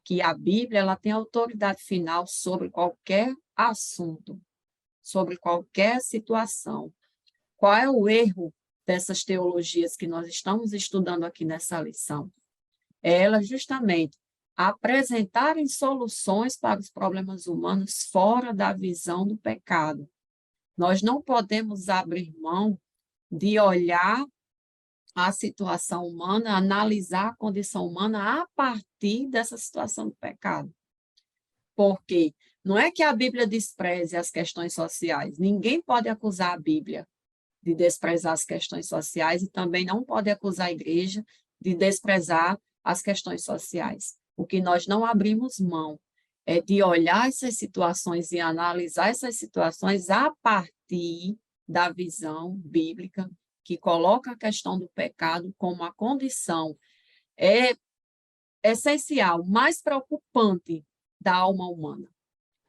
Speaker 2: que a Bíblia ela tem autoridade final sobre qualquer assunto, sobre qualquer situação. Qual é o erro dessas teologias que nós estamos estudando aqui nessa lição? É ela justamente apresentarem soluções para os problemas humanos fora da visão do pecado. Nós não podemos abrir mão de olhar a situação humana, analisar a condição humana a partir dessa situação do pecado. Porque não é que a Bíblia despreze as questões sociais. Ninguém pode acusar a Bíblia de desprezar as questões sociais e também não pode acusar a igreja de desprezar as questões sociais. O que nós não abrimos mão é de olhar essas situações e analisar essas situações a partir da visão bíblica que coloca a questão do pecado como a condição essencial, mais preocupante da alma humana.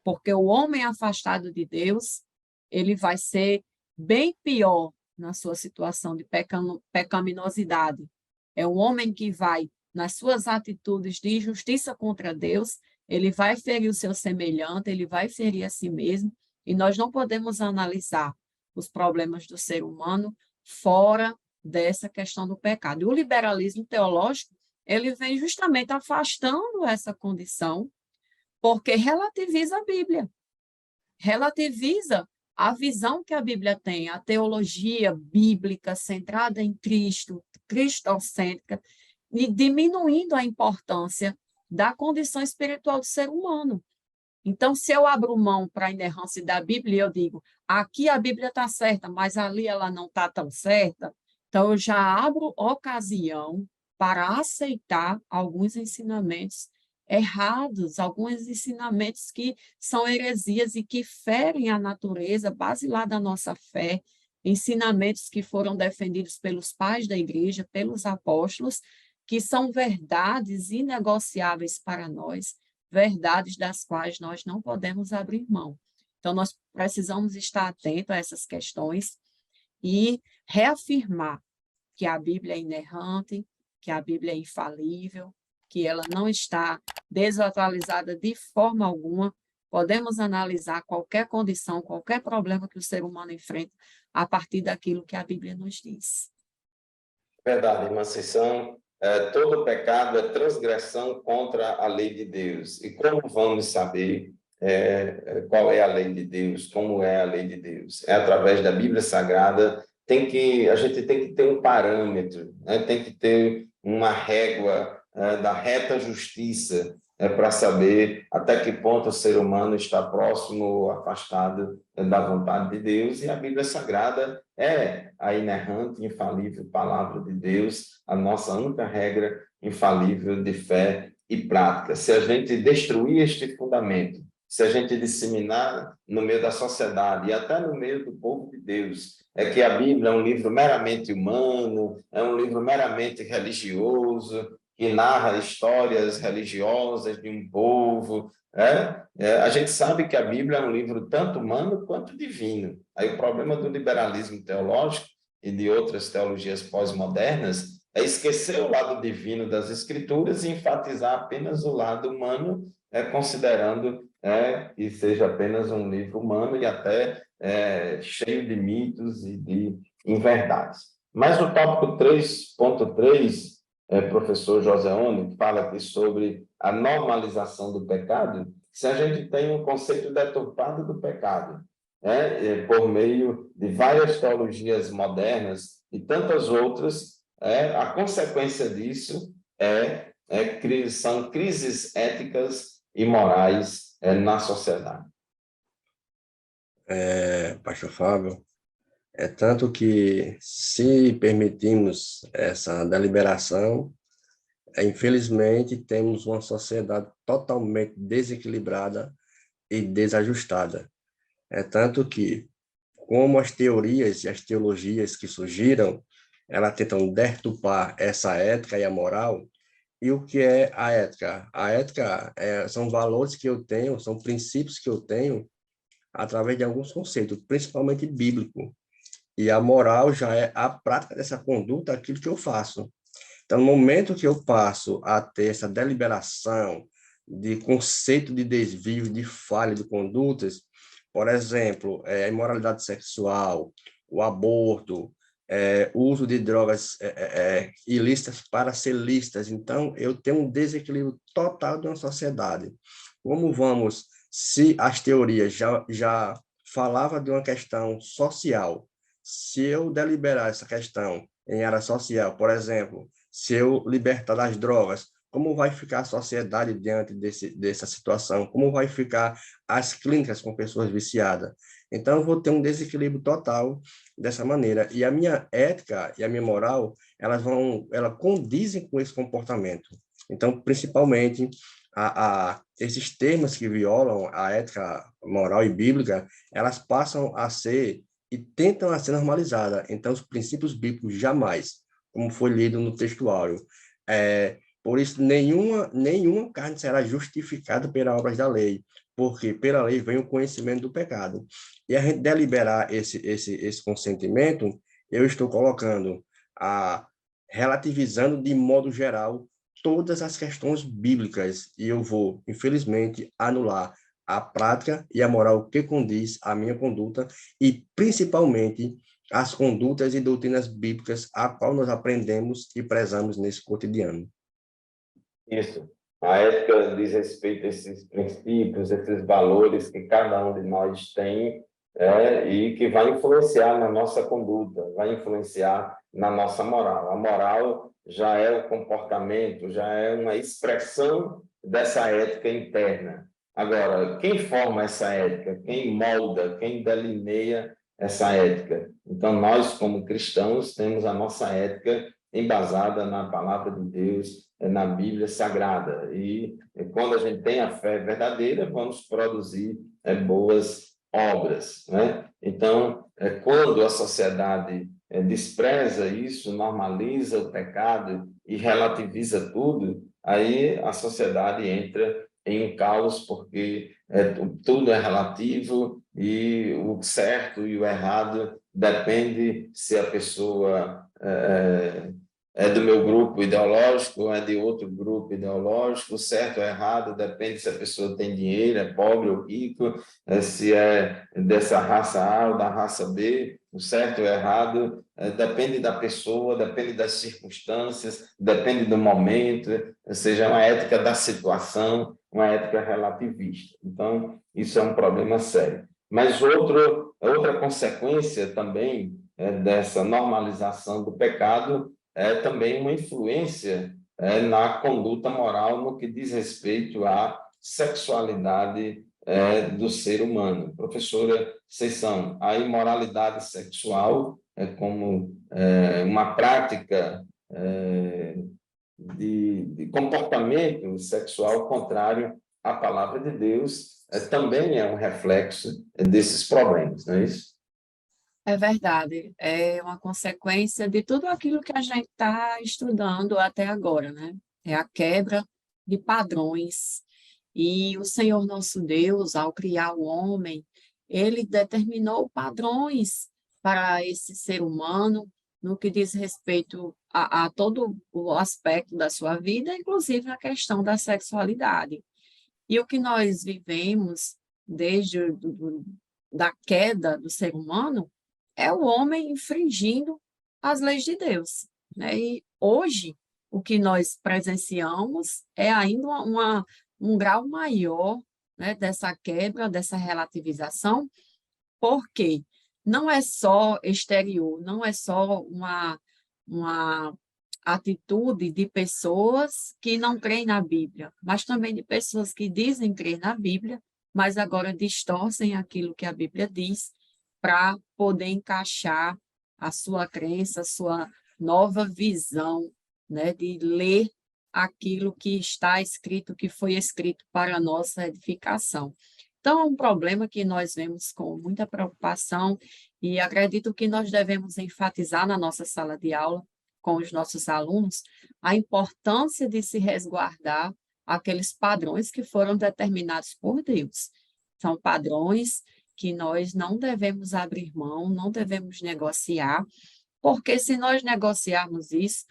Speaker 2: Porque o homem afastado de Deus, ele vai ser bem pior na sua situação de pecaminosidade. É um homem que vai, nas suas atitudes de injustiça contra Deus, ele vai ferir o seu semelhante, ele vai ferir a si mesmo, e nós não podemos analisar os problemas do ser humano fora dessa questão do pecado. E o liberalismo teológico, ele vem justamente afastando essa condição, porque relativiza a Bíblia, relativiza a visão que a Bíblia tem, a teologia bíblica centrada em Cristo, cristocêntrica, e diminuindo a importância da condição espiritual do ser humano. Então, se eu abro mão para a inerrância da Bíblia e eu digo, aqui a Bíblia está certa, mas ali ela não está tão certa, então eu já abro ocasião para aceitar alguns ensinamentos errados, alguns ensinamentos que são heresias e que ferem a natureza basilar da nossa fé, ensinamentos que foram defendidos pelos pais da igreja, pelos apóstolos, que são verdades inegociáveis para nós, verdades das quais nós não podemos abrir mão. Então, nós precisamos estar atentos a essas questões e reafirmar que a Bíblia é inerrante, que a Bíblia é infalível, que ela não está desatualizada de forma alguma. Podemos analisar qualquer condição, qualquer problema que o ser humano enfrenta a partir daquilo que a Bíblia nos diz.
Speaker 1: Verdade, irmã Conceição. Todo pecado é transgressão contra a lei de Deus. E como vamos saber qual é a lei de Deus, como é a lei de Deus? É através da Bíblia Sagrada. A gente tem que ter um parâmetro, né? Tem que ter uma régua da reta justiça para saber até que ponto o ser humano está próximo ou afastado da vontade de Deus. E a Bíblia Sagrada é a inerrante, infalível palavra de Deus, a nossa única regra infalível de fé e prática. Se a gente destruir este fundamento, se a gente disseminar no meio da sociedade e até no meio do povo de Deus, é que a Bíblia é um livro meramente humano, é um livro meramente religioso, que narra histórias religiosas de um povo. A gente sabe que a Bíblia é um livro tanto humano quanto divino. Aí o problema do liberalismo teológico e de outras teologias pós-modernas é esquecer o lado divino das Escrituras e enfatizar apenas o lado humano, considerando que seja apenas um livro humano e até cheio de mitos e de inverdades. Mas no tópico 3.3, professor Joseone fala aqui sobre a normalização do pecado. Se a gente tem um conceito deturpado do pecado, por meio de várias teologias modernas e tantas outras, a consequência disso são crises éticas e morais na sociedade.
Speaker 3: Pastor Fábio, é tanto que, se permitirmos essa deliberação, infelizmente, temos uma sociedade totalmente desequilibrada e desajustada. É tanto que, como as teorias e as teologias que surgiram, elas tentam deturpar essa ética e a moral. E o que é a ética? A ética são valores que eu tenho, são princípios que eu tenho através de alguns conceitos, principalmente bíblico. E a moral já é a prática dessa conduta, aquilo que eu faço. Então, no momento que eu passo a ter essa deliberação de conceito de desvio, de falha de condutas, por exemplo, a imoralidade sexual, o aborto, o uso de drogas ilícitas para ser lícitas. Então, eu tenho um desequilíbrio total de uma sociedade. Como vamos, se as teorias já falavam de uma questão social, se eu deliberar essa questão em área social, por exemplo, se eu libertar das drogas, como vai ficar a sociedade diante dessa situação? Como vai ficar as clínicas com pessoas viciadas? Então, eu vou ter um desequilíbrio total dessa maneira. E a minha ética e a minha moral, elas condizem com esse comportamento. Então, principalmente, esses termos que violam a ética moral e bíblica, elas passam a ser e tentam a ser normalizadas. Então, os princípios bíblicos jamais, como foi lido no textuário. Por isso, nenhuma carne será justificada pelas obras da lei, porque pela lei vem o conhecimento do pecado. E a gente deliberar esse consentimento, eu estou colocando, relativizando de modo geral todas as questões bíblicas, e eu vou, infelizmente, anular a prática e a moral que condiz à minha conduta, e principalmente as condutas e doutrinas bíblicas a qual nós aprendemos e prezamos nesse cotidiano.
Speaker 1: Isso. A ética diz respeito a esses princípios, esses valores que cada um de nós tem e que vai influenciar na nossa conduta, vai influenciar na nossa moral. A moral já é o comportamento, já é uma expressão dessa ética interna. Agora, quem forma essa ética? Quem molda? Quem delineia essa ética? Então, nós, como cristãos, temos a nossa ética embasada na palavra de Deus, na Bíblia Sagrada. E quando a gente tem a fé verdadeira, vamos produzir boas obras, né? Então, quando a sociedade despreza isso, normaliza o pecado e relativiza tudo, aí a sociedade entra em um caos, porque tudo é relativo e o certo e o errado depende se a pessoa é do meu grupo ideológico ou é de outro grupo ideológico, certo ou errado depende se a pessoa tem dinheiro, é pobre ou rico, se é dessa raça A ou da raça B, o certo ou errado depende da pessoa, depende das circunstâncias, depende do momento, ou seja, é uma ética da situação, uma ética relativista. Então, isso é um problema sério. Mas outra consequência também dessa normalização do pecado é também uma influência na conduta moral no que diz respeito à sexualidade do ser humano. Professora Conceição, a imoralidade sexual é como uma prática de comportamento sexual contrário à palavra de Deus, também é um reflexo desses problemas, não é isso?
Speaker 2: É verdade, é uma consequência de tudo aquilo que a gente está estudando até agora, né? É a quebra de padrões. E o Senhor nosso Deus, ao criar o homem, ele determinou padrões para esse ser humano no que diz respeito a todo o aspecto da sua vida, inclusive a questão da sexualidade. E o que nós vivemos desde da queda do ser humano é o homem infringindo as leis de Deus, né? E hoje, o que nós presenciamos é ainda um grau maior, né, dessa quebra, dessa relativização, porque não é só exterior, não é só uma atitude de pessoas que não creem na Bíblia, mas também de pessoas que dizem crer na Bíblia, mas agora distorcem aquilo que a Bíblia diz para poder encaixar a sua crença, a sua nova visão, né, de ler aquilo que está escrito, que foi escrito para a nossa edificação. Então, é um problema que nós vemos com muita preocupação e acredito que nós devemos enfatizar na nossa sala de aula, com os nossos alunos, a importância de se resguardar aqueles padrões que foram determinados por Deus. São padrões que nós não devemos abrir mão, não devemos negociar, porque se nós negociarmos isso,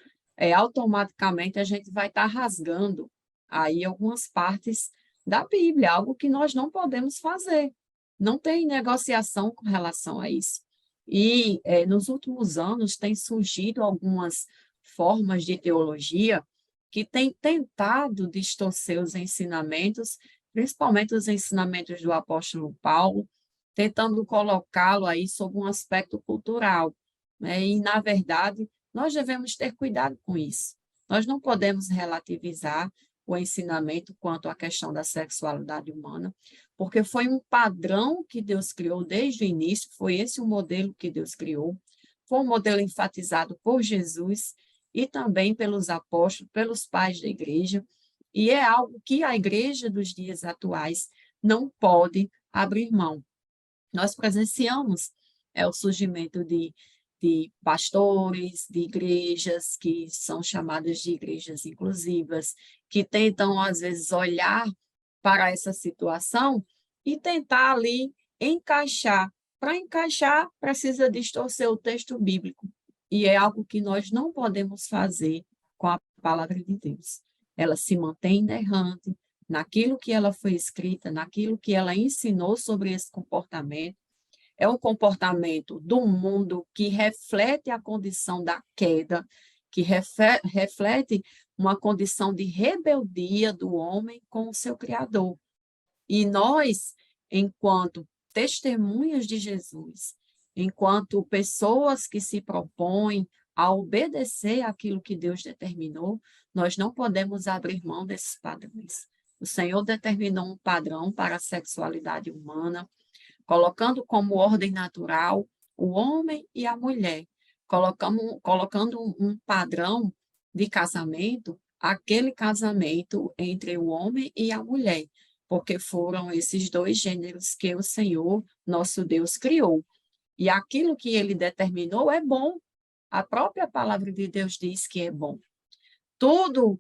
Speaker 2: automaticamente a gente vai estar rasgando aí algumas partes da Bíblia, algo que nós não podemos fazer. Não tem negociação com relação a isso. E nos últimos anos tem surgido algumas formas de teologia que têm tentado distorcer os ensinamentos, principalmente os ensinamentos do apóstolo Paulo, tentando colocá-lo aí sob um aspecto cultural, né? E, na verdade, nós devemos ter cuidado com isso. Nós não podemos relativizar o ensinamento quanto à questão da sexualidade humana, porque foi um padrão que Deus criou desde o início, foi esse o modelo que Deus criou, foi um modelo enfatizado por Jesus e também pelos apóstolos, pelos pais da igreja, e é algo que a igreja dos dias atuais não pode abrir mão. Nós presenciamos o surgimento de pastores, de igrejas que são chamadas de igrejas inclusivas, que tentam, às vezes, olhar para essa situação e tentar ali encaixar. Para encaixar, precisa distorcer o texto bíblico, e é algo que nós não podemos fazer com a palavra de Deus. Ela se mantém inerrante naquilo que ela foi escrita, naquilo que ela ensinou sobre esse comportamento. É um comportamento do mundo que reflete a condição da queda, que reflete uma condição de rebeldia do homem com o seu Criador. E nós, enquanto testemunhas de Jesus, enquanto pessoas que se propõem a obedecer aquilo que Deus determinou, nós não podemos abrir mão desses padrões. O Senhor determinou um padrão para a sexualidade humana, colocando como ordem natural o homem e a mulher, colocando um padrão de casamento, aquele casamento entre o homem e a mulher, porque foram esses dois gêneros que o Senhor, nosso Deus, criou. E aquilo que ele determinou é bom. A própria palavra de Deus diz que é bom. Tudo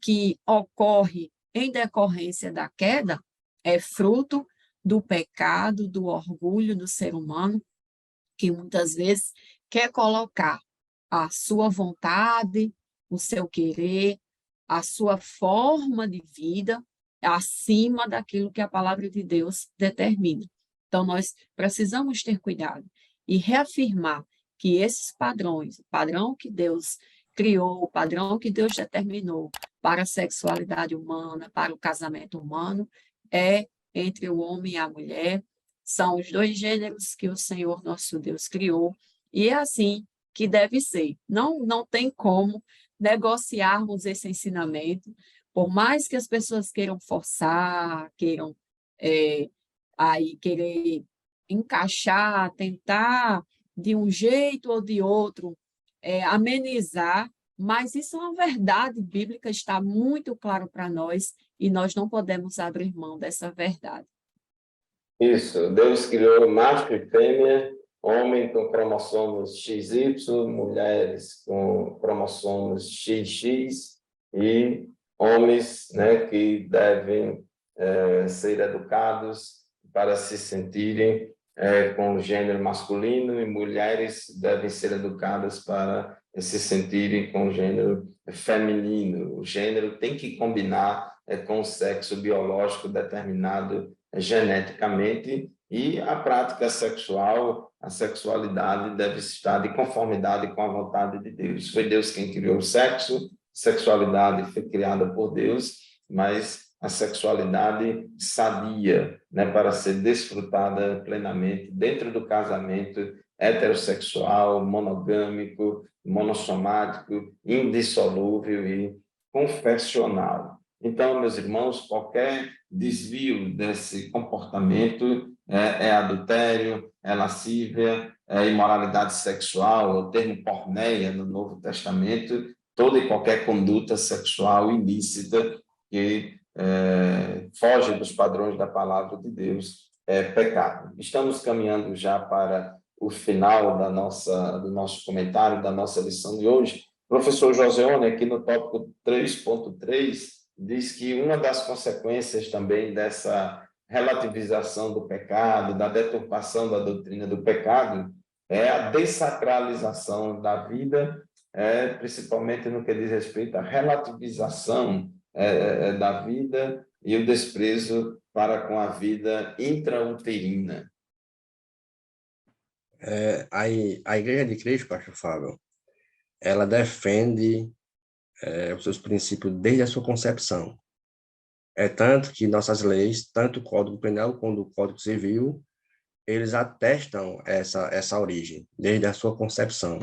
Speaker 2: que ocorre em decorrência da queda é fruto do pecado, do orgulho do ser humano, que muitas vezes quer colocar a sua vontade, o seu querer, a sua forma de vida acima daquilo que a palavra de Deus determina. Então, nós precisamos ter cuidado e reafirmar que esses padrões, o padrão que Deus criou, o padrão que Deus determinou para a sexualidade humana, para o casamento humano, é entre o homem e a mulher, são os dois gêneros que o Senhor nosso Deus criou, e é assim que deve ser. Não tem como negociarmos esse ensinamento, por mais que as pessoas queiram forçar, queiram aí querer encaixar, tentar de um jeito ou de outro amenizar, mas isso é uma verdade bíblica, está muito claro para nós, e nós não podemos abrir mão dessa verdade.
Speaker 1: Isso, Deus criou macho e fêmea, homem com cromossomos XY, mulheres com cromossomos XX e homens, né, que devem ser educados para se sentirem com o gênero masculino, e mulheres devem ser educadas para se sentirem com o gênero feminino. O gênero tem que combinar com o sexo biológico determinado geneticamente, e a prática sexual, a sexualidade deve estar de conformidade com a vontade de Deus. Foi Deus quem criou o sexo, sexualidade foi criada por Deus, mas a sexualidade sadia, né, para ser desfrutada plenamente dentro do casamento heterossexual, monogâmico, monossomático, indissolúvel e confessional. Então, meus irmãos, qualquer desvio desse comportamento é adultério, é lascívia, é imoralidade sexual, o termo porneia no Novo Testamento, toda e qualquer conduta sexual ilícita que foge dos padrões da palavra de Deus é pecado. Estamos caminhando já para o final do nosso comentário, da nossa lição de hoje. O professor Joseone, aqui no tópico 3.3, diz que uma das consequências também dessa relativização do pecado, da deturpação da doutrina do pecado, é a dessacralização da vida, principalmente no que diz respeito à relativização da vida e o desprezo para com a vida intrauterina.
Speaker 3: A Igreja de Cristo, pastor Fábio, ela defende os seus princípios desde a sua concepção. É tanto que nossas leis, tanto o Código Penal quanto o Código Civil, eles atestam essa origem, desde a sua concepção.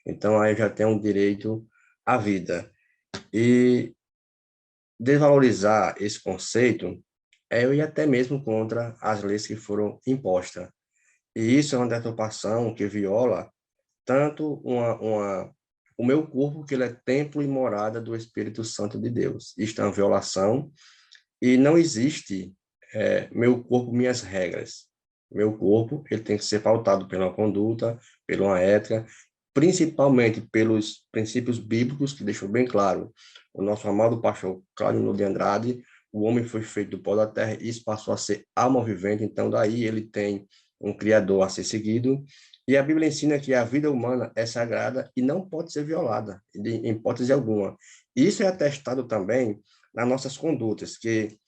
Speaker 3: Então, aí já tem um direito à vida. E desvalorizar esse conceito é eu ir até mesmo contra as leis que foram impostas. E isso é uma deturpação que viola tanto o meu corpo, que ele é templo e morada do Espírito Santo de Deus. Isto é uma violação, e não existe meu corpo, minhas regras. Meu corpo, ele tem que ser pautado pela conduta, pela uma ética, principalmente pelos princípios bíblicos, que deixou bem claro o nosso amado pastor Cláudio de Andrade: o homem foi feito do pó da terra, e isso passou a ser alma vivente. Então, daí ele tem um Criador a ser seguido, e a Bíblia ensina que a vida humana é sagrada e não pode ser violada, em hipótese alguma. Isso é atestado também nas nossas condutas, que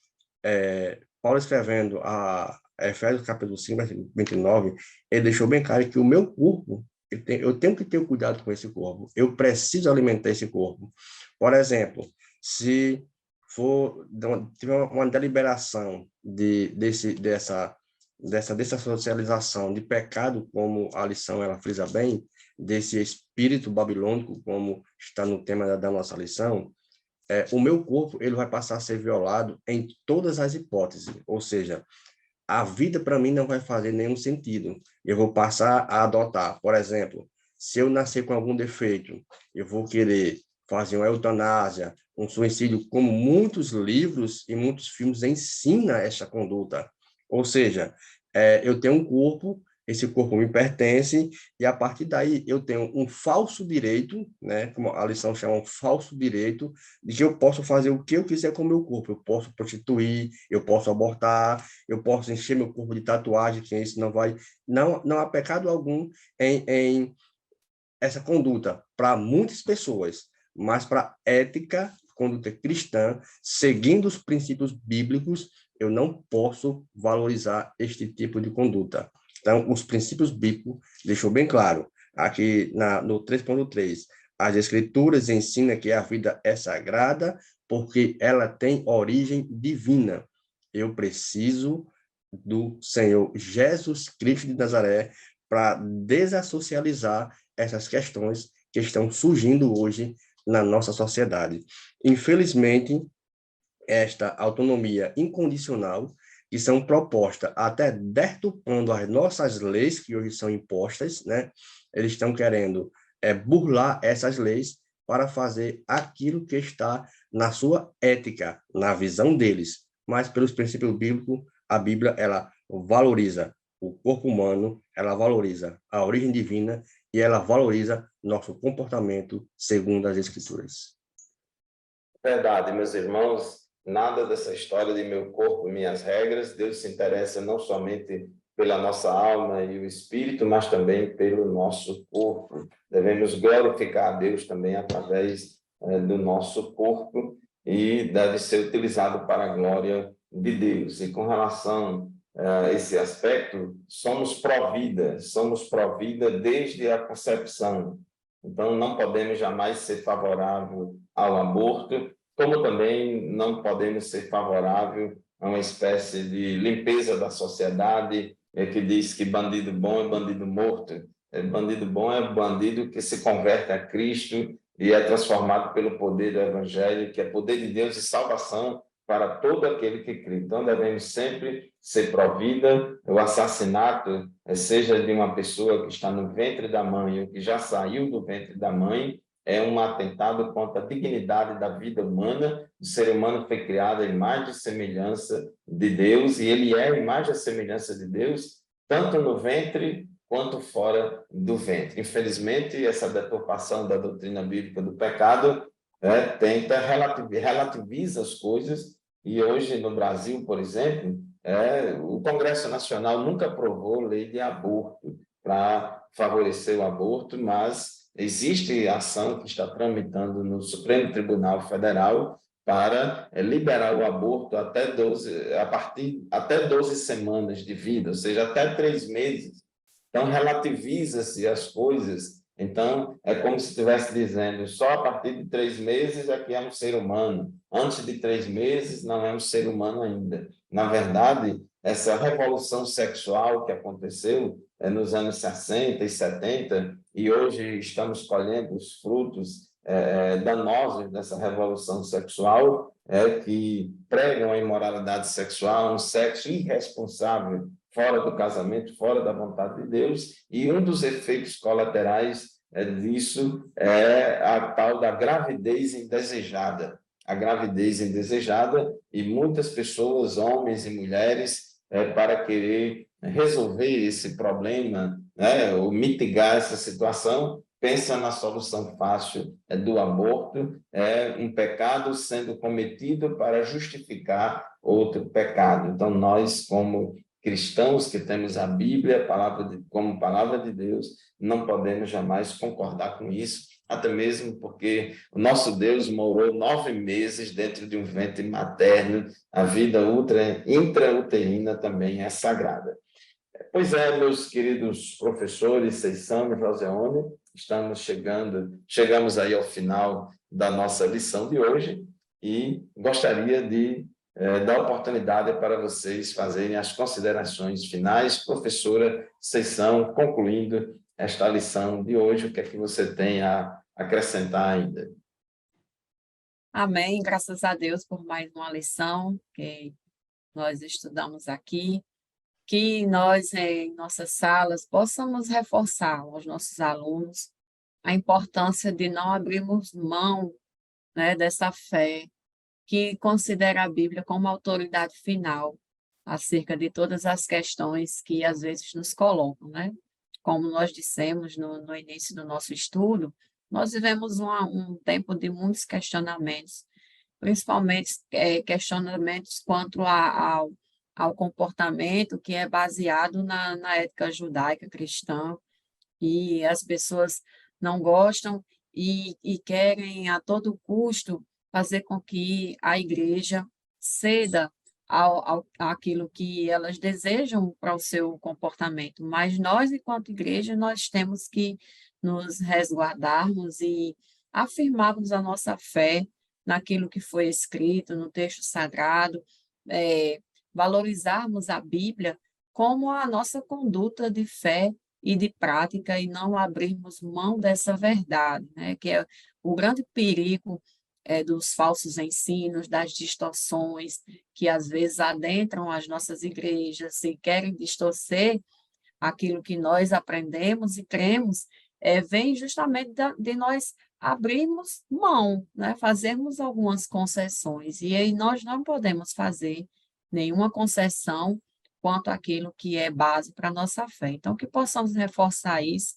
Speaker 3: Paulo, escrevendo a Efésios capítulo 5, versículo 29, ele deixou bem claro que o meu corpo, eu tenho que ter cuidado com esse corpo, eu preciso alimentar esse corpo. Por exemplo, se tiver uma deliberação dessa dessocialização de pecado, como a lição ela frisa bem, desse espírito babilônico, como está no tema da nossa lição, o meu corpo ele vai passar a ser violado em todas as hipóteses, ou seja, a vida para mim não vai fazer nenhum sentido. Eu vou passar a adotar, por exemplo, se eu nascer com algum defeito, eu vou querer fazer uma eutanásia, um suicídio, como muitos livros e muitos filmes ensinam essa conduta. Ou seja, eu tenho um corpo, esse corpo me pertence, e a partir daí eu tenho um falso direito, né, como a lição chama, um falso direito, de que eu posso fazer o que eu quiser com o meu corpo. Eu posso prostituir, eu posso abortar, eu posso encher meu corpo de tatuagem, que isso não vai... Não há pecado algum em essa conduta para muitas pessoas, mas para a ética, conduta cristã, seguindo os princípios bíblicos, eu não posso valorizar este tipo de conduta. Então, os princípios bíblicos deixou bem claro, aqui no 3.3, as escrituras ensinam que a vida é sagrada porque ela tem origem divina. Eu preciso do Senhor Jesus Cristo de Nazaré para desassocializar essas questões que estão surgindo hoje na nossa sociedade. Infelizmente, esta autonomia incondicional, que são propostas até deturpando as nossas leis, que hoje são impostas, né? Eles estão querendo burlar essas leis para fazer aquilo que está na sua ética, na visão deles. Mas, pelos princípios bíblicos, a Bíblia, ela valoriza o corpo humano, ela valoriza a origem divina e ela valoriza nosso comportamento segundo as Escrituras.
Speaker 1: Verdade, meus irmãos, nada dessa história de meu corpo, minhas regras. Deus se interessa não somente pela nossa alma e o espírito, mas também pelo nosso corpo. Devemos glorificar a Deus também através do nosso corpo e deve ser utilizado para a glória de Deus. E com relação a esse aspecto, somos pró-vida desde a concepção. Então, não podemos jamais ser favorável ao aborto, como também não podemos ser favorável a uma espécie de limpeza da sociedade, que diz que bandido bom é bandido morto. Bandido bom é bandido que se converte a Cristo e é transformado pelo poder do Evangelho, que é poder de Deus e salvação para todo aquele que crê. Então, devemos sempre ser pró-vida. O assassinato, seja de uma pessoa que está no ventre da mãe ou que já saiu do ventre da mãe, é um atentado contra a dignidade da vida humana. O ser humano foi criado à imagem e semelhança de Deus, e ele é a imagem e semelhança de Deus, tanto no ventre quanto fora do ventre. Infelizmente, essa deturpação da doutrina bíblica do pecado relativiza as coisas, e hoje no Brasil, por exemplo, o Congresso Nacional nunca aprovou lei de aborto para favorecer o aborto, mas existe ação que está tramitando no Supremo Tribunal Federal para liberar o aborto até 12 semanas de vida, ou seja, até 3 meses. Então, relativiza-se as coisas. Então, é como se estivesse dizendo, só a partir de 3 meses é que é um ser humano. Antes de 3 meses, não é um ser humano ainda. Na verdade, essa revolução sexual que aconteceu nos anos 60 e 70, e hoje estamos colhendo os frutos danosos dessa revolução sexual, que pregam a imoralidade sexual, um sexo irresponsável, fora do casamento, fora da vontade de Deus, e um dos efeitos colaterais disso é a tal da gravidez indesejada. A gravidez indesejada, e muitas pessoas, homens e mulheres, para querer resolver esse problema, ou mitigar essa situação, pensa na solução fácil do aborto, um pecado sendo cometido para justificar outro pecado. Então, nós, como cristãos que temos a Bíblia como palavra de Deus, não podemos jamais concordar com isso, até mesmo porque o nosso Deus morou 9 meses dentro de um ventre materno. A vida intrauterina também é sagrada. Pois é, meus queridos professores, Seissamo e Joseone, chegamos aí ao final da nossa lição de hoje, e gostaria de dar oportunidade para vocês fazerem as considerações finais. Professora, Conceição, concluindo esta lição de hoje, o que é que você tem a acrescentar ainda?
Speaker 2: Amém. Graças a Deus por mais uma lição que nós estudamos aqui. Que nós, em nossas salas, possamos reforçar aos nossos alunos a importância de não abrirmos mão, né, dessa fé, que considera a Bíblia como autoridade final acerca de todas as questões que às vezes nos colocam, né? Como nós dissemos no início do nosso estudo, nós vivemos um tempo de muitos questionamentos, principalmente questionamentos quanto ao comportamento que é baseado na ética judaica cristã, e as pessoas não gostam e querem a todo custo fazer com que a igreja ceda àquilo que elas desejam para o seu comportamento. Mas nós, enquanto igreja, nós temos que nos resguardarmos e afirmarmos a nossa fé naquilo que foi escrito no texto sagrado, valorizarmos a Bíblia como a nossa conduta de fé e de prática, e não abrirmos mão dessa verdade, né? Que é o grande perigo dos falsos ensinos, das distorções, que às vezes adentram as nossas igrejas e querem distorcer aquilo que nós aprendemos e cremos, vem justamente de nós abrirmos mão, né? Fazermos algumas concessões, e aí nós não podemos fazer nenhuma concessão quanto àquilo que é base para a nossa fé. Então, que possamos reforçar isso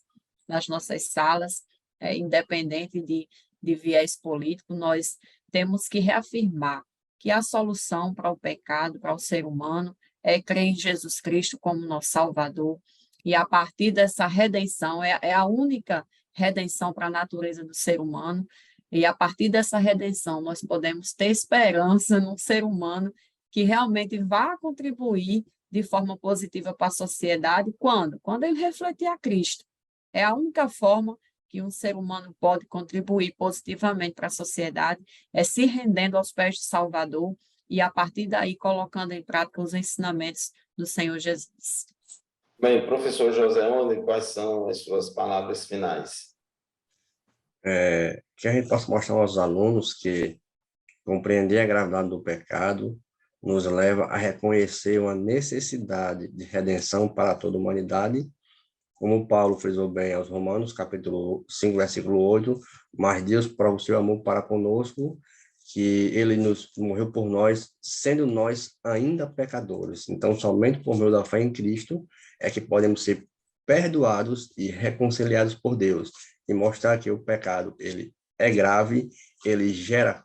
Speaker 2: nas nossas salas, independente de viés político, nós temos que reafirmar que a solução para o pecado, para o ser humano, é crer em Jesus Cristo como nosso Salvador, e a partir dessa redenção, é a única redenção para a natureza do ser humano, e a partir dessa redenção nós podemos ter esperança num ser humano que realmente vá contribuir de forma positiva para a sociedade. Quando? Quando ele refletir a Cristo. É a única forma que um ser humano pode contribuir positivamente para a sociedade, é se rendendo aos pés do Salvador e, a partir daí, colocando em prática os ensinamentos do Senhor Jesus.
Speaker 1: Bem, professor Joseone, quais são as suas palavras finais?
Speaker 3: Que a gente possa mostrar aos alunos que compreender a gravidade do pecado nos leva a reconhecer uma necessidade de redenção para toda a humanidade, como Paulo frisou bem aos Romanos, capítulo 5, versículo 8, mas Deus prova o seu amor para conosco, que ele morreu por nós, sendo nós ainda pecadores. Então, somente por meio da fé em Cristo é que podemos ser perdoados e reconciliados por Deus, e mostrar que o pecado ele é grave, ele gera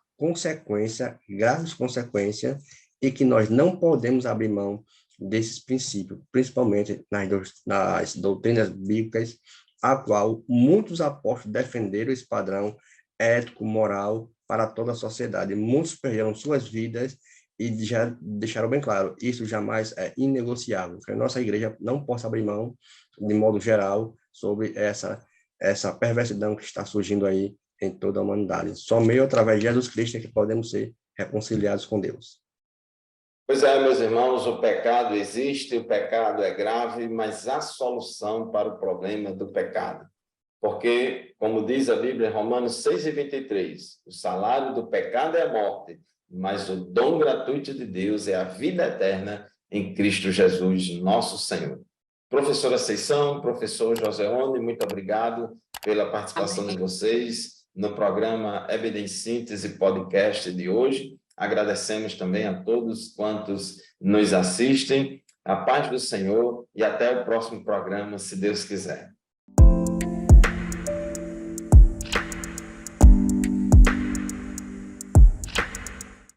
Speaker 3: graves consequências, e que nós não podemos abrir mão desses princípios, principalmente nas doutrinas bíblicas, a qual muitos apóstolos defenderam esse padrão ético, moral, para toda a sociedade. Muitos perderam suas vidas e já deixaram bem claro, isso jamais é inegociável, que a nossa igreja não possa abrir mão, de modo geral, sobre essa perversidão que está surgindo aí em toda a humanidade. Só meio através de Jesus Cristo é que podemos ser reconciliados com Deus.
Speaker 1: Pois é, meus irmãos, o pecado existe, o pecado é grave, mas há solução para o problema do pecado. Porque, como diz a Bíblia em Romanos 6:23, o salário do pecado é a morte, mas o dom gratuito de Deus é a vida eterna em Cristo Jesus, nosso Senhor. Professora Conceição, professor Joseone, muito obrigado pela participação de vocês no programa EBD em Síntese Podcast de hoje. Agradecemos também a todos quantos nos assistem. A paz do Senhor e até o próximo programa, se Deus quiser.